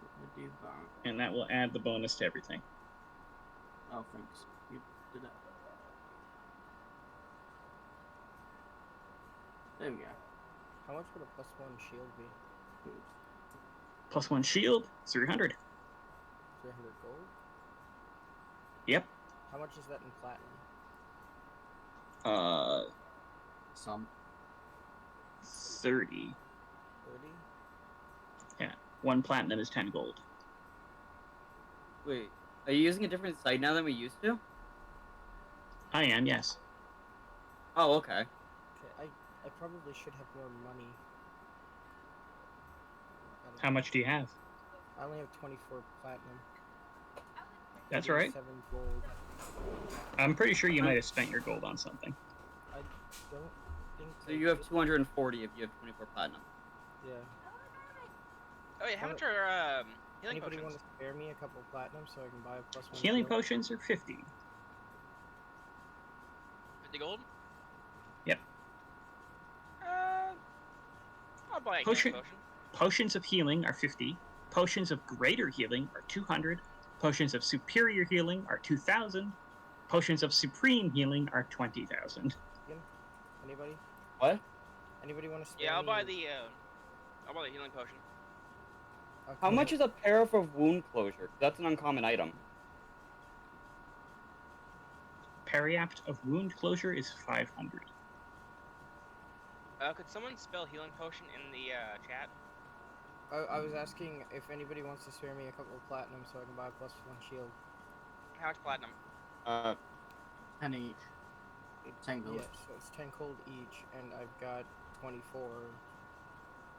I do that. and that will add the bonus to everything. Oh, thanks. You did it. There we go. How much would a +1 shield be? +1 shield, 300. 300 gold? Yep. How much is that in platinum? Some. 30. 30? Yeah. 1 platinum is 10 gold. Wait, are you using a different site now than we used to? I am, yes. Oh, okay. Okay, I probably should have more money. How much do you have? I only have 24 platinum. That's right. 7 gold. I'm pretty sure you might have spent your gold on something. I don't think So you have 240 if you have 24 platinum. Yeah. Oh yeah, how much are healing Anybody potions? want to spare me a couple platinum so I can buy a +1 Healing shield? potions are 50. 50 gold? Yep. I'll buy a Potion- healing potion. Potions of healing are 50. Potions of greater healing are 200. Potions of superior healing are 2,000. Potions of supreme healing are 20,000. Anybody? What? Anybody want to spare Yeah, I'll me? buy the healing potion. Okay. How much is a paragraph of wound closure? That's an uncommon item. Periapt of wound closure is 500. Could someone spell healing potion in the chat? I was asking if anybody wants to spare me a couple of platinum so I can buy a +1 shield. How much platinum? 10 each. 10 gold. Yeah, so it's 10 gold each, and I've got 24.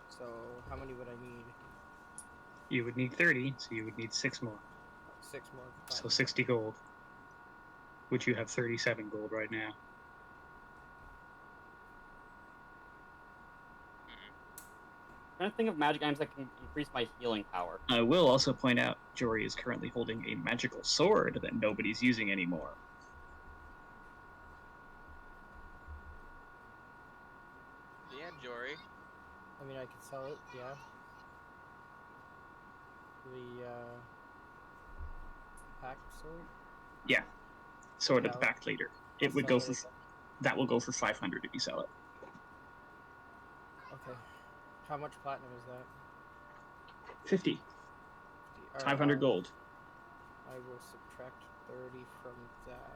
So how many would I need? You would need 30, so you would need 6 more. 6 more. So platinum. 60 gold. Which you have 37 gold right now. I'm trying to think of magic items that can increase my healing power. I will also point out Jory is currently holding a magical sword that nobody's using anymore. Yeah, Jory. I mean, I could sell it, yeah. The, pack sword? Yeah. Sword of the Yeah, Pact Leader. I'll It would sell go for it. that will go for 500 if you sell it. How much platinum is that? 50. Alright, 500 gold. I will subtract 30 from that.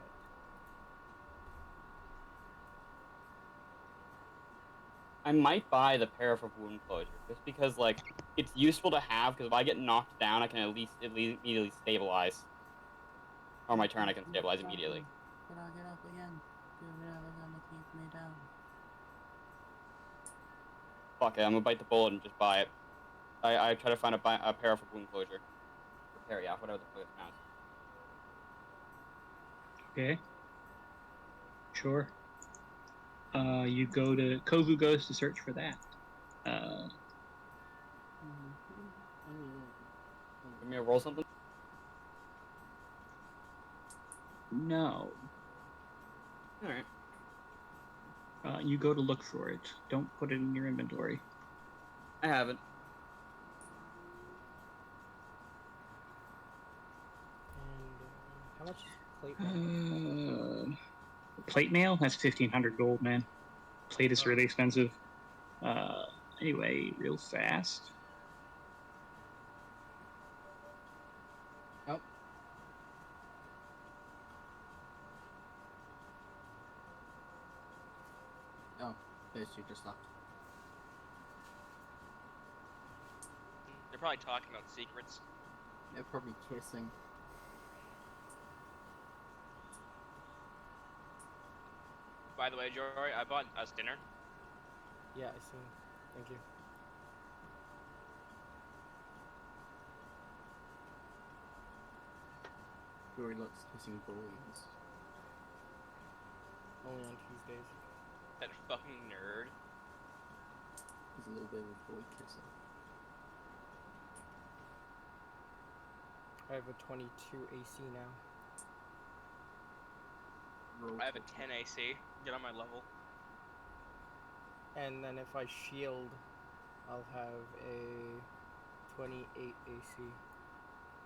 I might buy the Paraff of Wound Closure, just because, like, it's useful to have, because if I get knocked down, I can at least immediately stabilize. Or my turn, I can stabilize immediately. But I'll get up again. You're never gonna keep me down. Fuck it, I'm gonna bite the bullet and just buy it. I try to find a Paraff of Wound Closure. Or Paraff, whatever the fuck it's pronounced. Okay. Sure. You go to Kovu goes to search for that. Give me a roll something? No. Alright. You go to look for it. Don't put it in your inventory. I haven't. And how much is plate mail? Plate mail? That's 1,500 gold, man. Plate is really expensive. Anyway, real fast. Oh. Oh, those two just left. They're probably talking about secrets. They're probably kissing. By the way, Jory, I bought us dinner. Yeah, I see. Thank you. Jory likes kissing boys. Only on Tuesdays. That fucking nerd. He's a little bit of a boy kisser. I have a 22 AC now. Roll I have a for- 10 AC. Get on my level. And then if I shield, I'll have a 28 AC.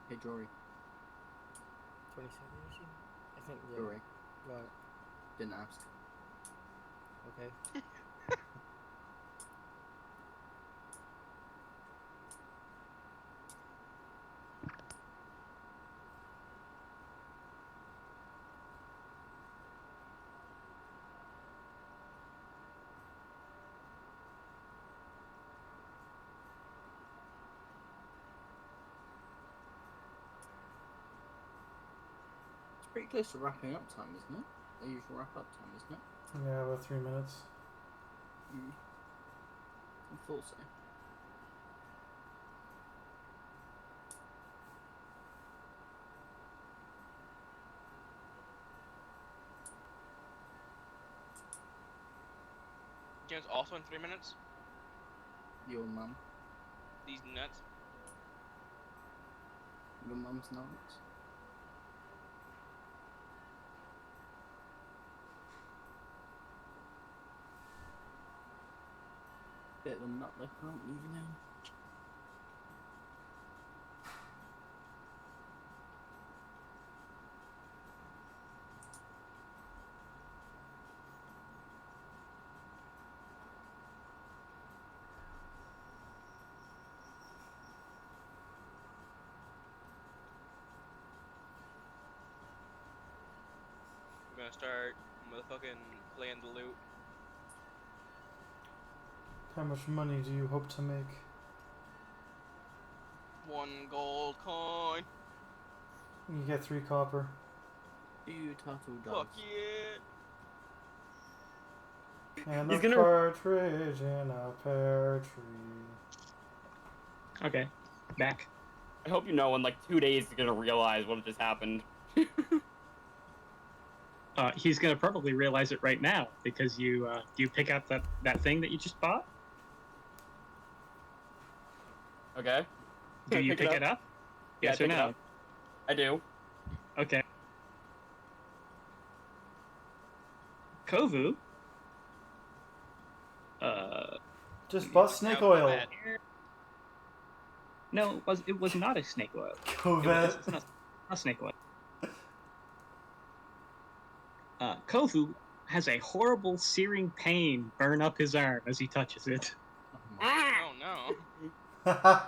Hey Jory, 27 AC? I think, yeah. Jory, What? didn't ask. Okay. It's pretty close to wrapping up time, isn't it? The usual wrap up time, isn't it? Yeah, about 3 minutes. I thought so. James, also in 3 minutes. Your mum. These nuts. Your mum's not. Bit of a nut they can't leave you now. I'm gonna start motherfucking playing the loot. How much money do you hope to make? 1 gold coin. You get 3 copper. You turtle doves. Fuck yeah. And He's a gonna- partridge in a pear tree. Okay. Back. I hope you know in like 2 days you're gonna realize what just happened. He's gonna probably realize it right now because you pick up that thing that you just bought. Okay? Do you pick it up? Yeah, I Yes or pick it no? up. I do. Okay. Kovu. Just bought snake Now, oil. Matt, No, it was not a snake oil. Covet. It's not snake oil. Kovu has a horrible searing pain burn up his arm as he touches it. Oh my Oh know.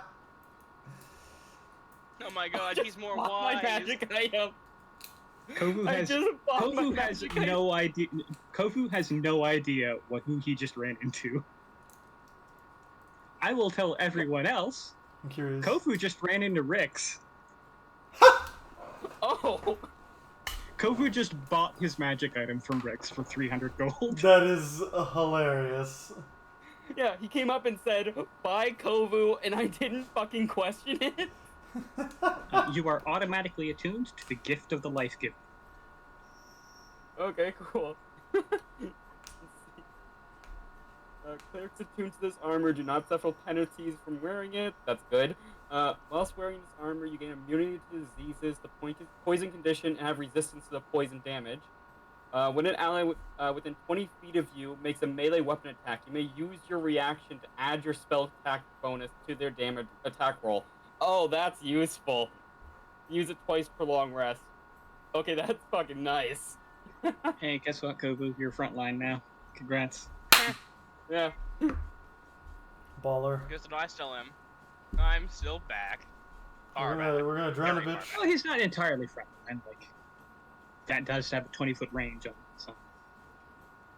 Oh my god, he's more Bought wise. my magic item. Kovu I has just bought my Kovu has magic item. no idea. Kovu has no idea who he just ran into. I will tell everyone else. I'm curious. Kovu just ran into Rix. Oh. Kovu just bought his magic item from Rix for 300 gold. That is hilarious. Yeah, he came up and said, "Buy Kovu," and I didn't fucking question it. You are automatically attuned to the gift of the life giver. Okay, cool. Let's see. Clerics attuned to this armor do not suffer penalties from wearing it. That's good. Whilst wearing this armor, you gain immunity to diseases, the poison condition, and have resistance to the poison damage. When an ally within 20 feet of you makes a melee weapon attack, you may use your reaction to add your spell attack bonus to their damage attack roll. Oh, that's useful. Use it twice per long rest. Okay, that's fucking nice. Hey, guess what, Kovu? You're frontline now. Congrats. Yeah. Baller. Guess what I still am? I'm still back. Far back. We're gonna drown a Very bitch. far Well, he's not entirely frontline. Like, that does have a 20-foot range on it. So.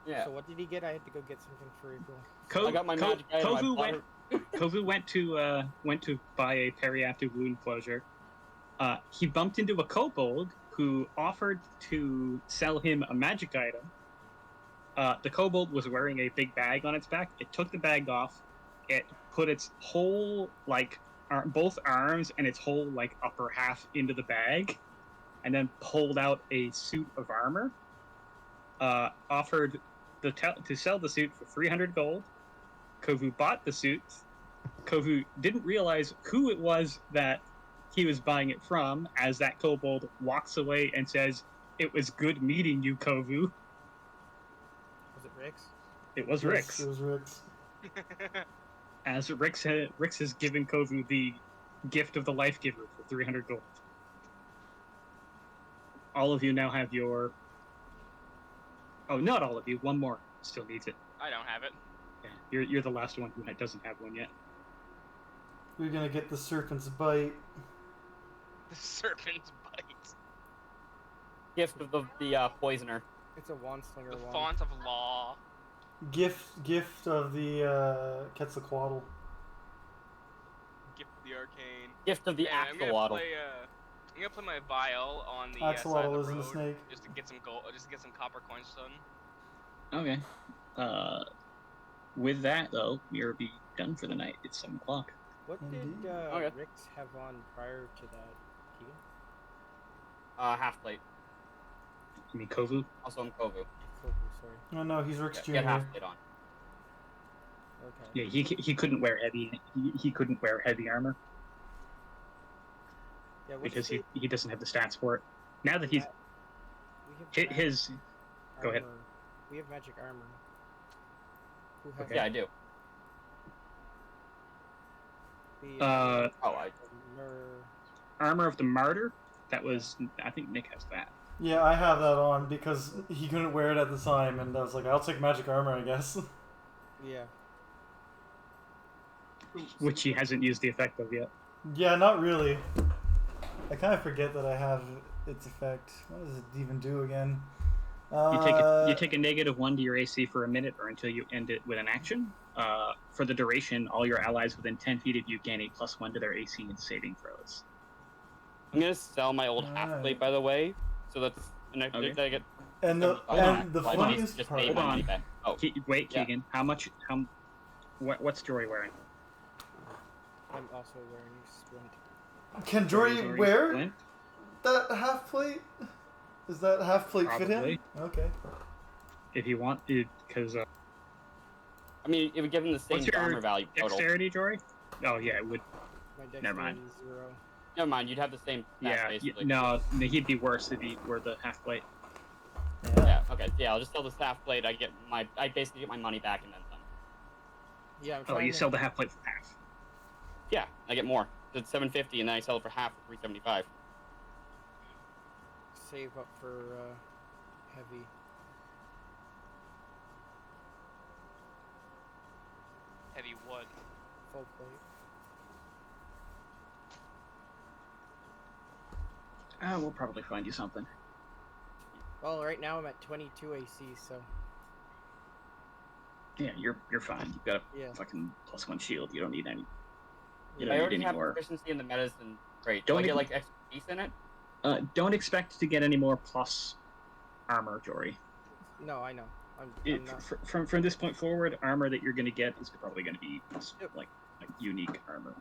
Yeah. So what did he get? I had to go get something for April. I got my magic item. I Kovu bought went. her- Kovu went to buy a periactive wound closure. He bumped into a kobold who offered to sell him a magic item. The kobold was wearing a big bag on its back. It took the bag off. It put its whole both arms and its whole upper half into the bag, and then pulled out a suit of armor. Offered to sell the suit for 300 gold. Kovu bought the suit. Kovu didn't realize who it was that he was buying it from, as that kobold walks away and says, "It was good meeting you, Kovu." Was it Rix? It was Yes, Rix. It was Rix. As Rix has given Kovu the gift of the life giver for 300 gold. All of you now have your... Oh, not all of you. One more still needs it. I don't have it. Yeah, you're the last one who doesn't have one yet. We're gonna get the serpent's bite. The serpent's bite. Gift of the poisoner. It's a wand slinger The wand. font of law. Gift of the Quetzalcoatl. Gift of the arcane. Gift of the Yeah, I'm gonna axolotl. play my vial on the side of Axolotl the isn't a road, snake. just to get some gold, just to get some copper coins done. Okay. With that, though, we'll be done for the night. It's 7 o'clock. What Indeed. did Okay. Rix have on prior to that, Kegan? Half plate. You mean Kovu? Also in Kovu. Kovu, sorry. Oh no, he's Rix Jr. Get half plate on. Okay. Yeah, he couldn't wear heavy. He couldn't wear heavy armor Yeah, what's because the- he doesn't have the stats for it. Now that he's we have his. Go ahead. armor. We have magic armor. Who has Okay. Yeah, I do. the Oh, I. Armor of the Martyr. That was, I think Nick has that. Yeah, I have that on because he couldn't wear it at the time, and I was like, I'll take magic armor, I guess. Yeah. Which he hasn't used the effect of yet. Yeah, not really. I kind of forget that I have its effect. What does it even do again? You take a -1 to your AC for a minute or until you end it with an action. For the duration, all your allies within 10 feet of you gain a +1 to their AC and saving throws. I'm gonna sell my old half plate, by the way. So that's and Okay. I get. And the I funniest just part. made my Hold money on. back. Oh, Wait, yeah. Kegan, what's Jory wearing? I'm also wearing splint. Can Jory Jory's wear splint? that half plate? Does that half plate fit him? Probably. Okay. If you want, because I mean, it would give him the same what's your armor value total. dexterity, Jory? Oh yeah, it would. My dexterity Never mind. is 0. Never mind, you'd have the same stats, Yeah, basically. no, he'd be worse if he were the half plate. Yeah. Okay. Yeah, I'll just sell this half plate. I basically get my money back and then some. Yeah, I'm Oh, trying you to sell the half plate for half. Yeah, I get more. It's 750, and then I sell it for half for 375. save up for heavy. Heavy wood. full plate. We'll probably find you something. Well, right now I'm at 22 AC, so Yeah, you're fine. You've got a yeah. fucking +1 shield. You don't need any. You I don't need already any have more. proficiency in the medicine trait. Do Don't I get even- like extra piece in it? Don't expect to get any more plus armor, Jory. No, I know. I'm not. From this point forward, armor that you're going to get is probably going to be Yep. like unique armor,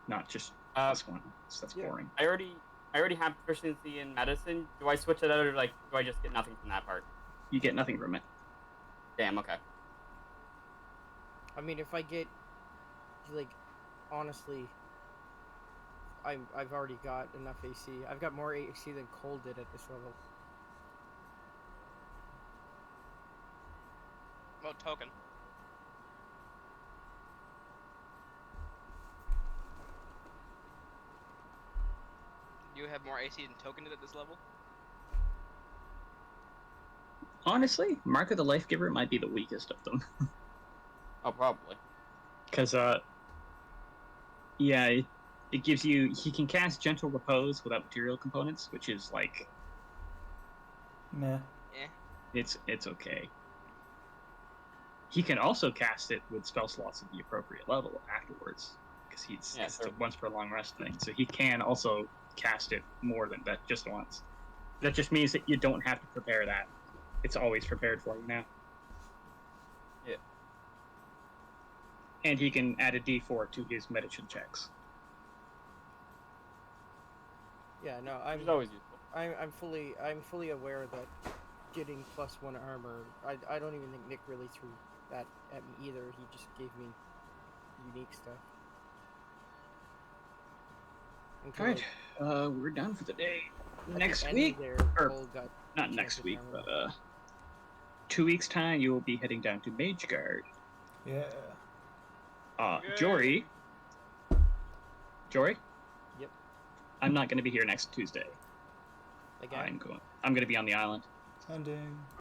not just +1. So that's yeah. boring. I already have proficiency in medicine. Do I switch it out, or like do I just get nothing from that part? You get nothing from it. Damn. Okay. I mean, if I get, like, honestly, I've already got enough AC. I've got more AC than Cole did at this level. Well, token. You have more AC than token at this level? Honestly, Mark of the Life Giver might be the weakest of them. Oh, probably. Because, yeah, it gives you... He can cast Gentle Repose without material components, which is, like... Meh. Eh. It's okay. He can also cast it with spell slots at the appropriate level afterwards, because it's a once per long rest thing. So he can also cast it more than that just once. That just means that you don't have to prepare that. It's always prepared for you now. Yeah. And he can add a D4 to his medicine checks. Yeah, no, Which is always useful. I'm fully aware that getting +1 armor. I don't even think Nick really threw that at me either. He just gave me unique stuff. Until Alright, we're done for the day. at the Next end week, there, or Cole got not next enchanted week, armor. but 2 weeks' time, you will be heading down to Mageguard. Yeah. Jory? Yep. I'm not going to be here next Tuesday. Again. I'm going to be on the island. Ending.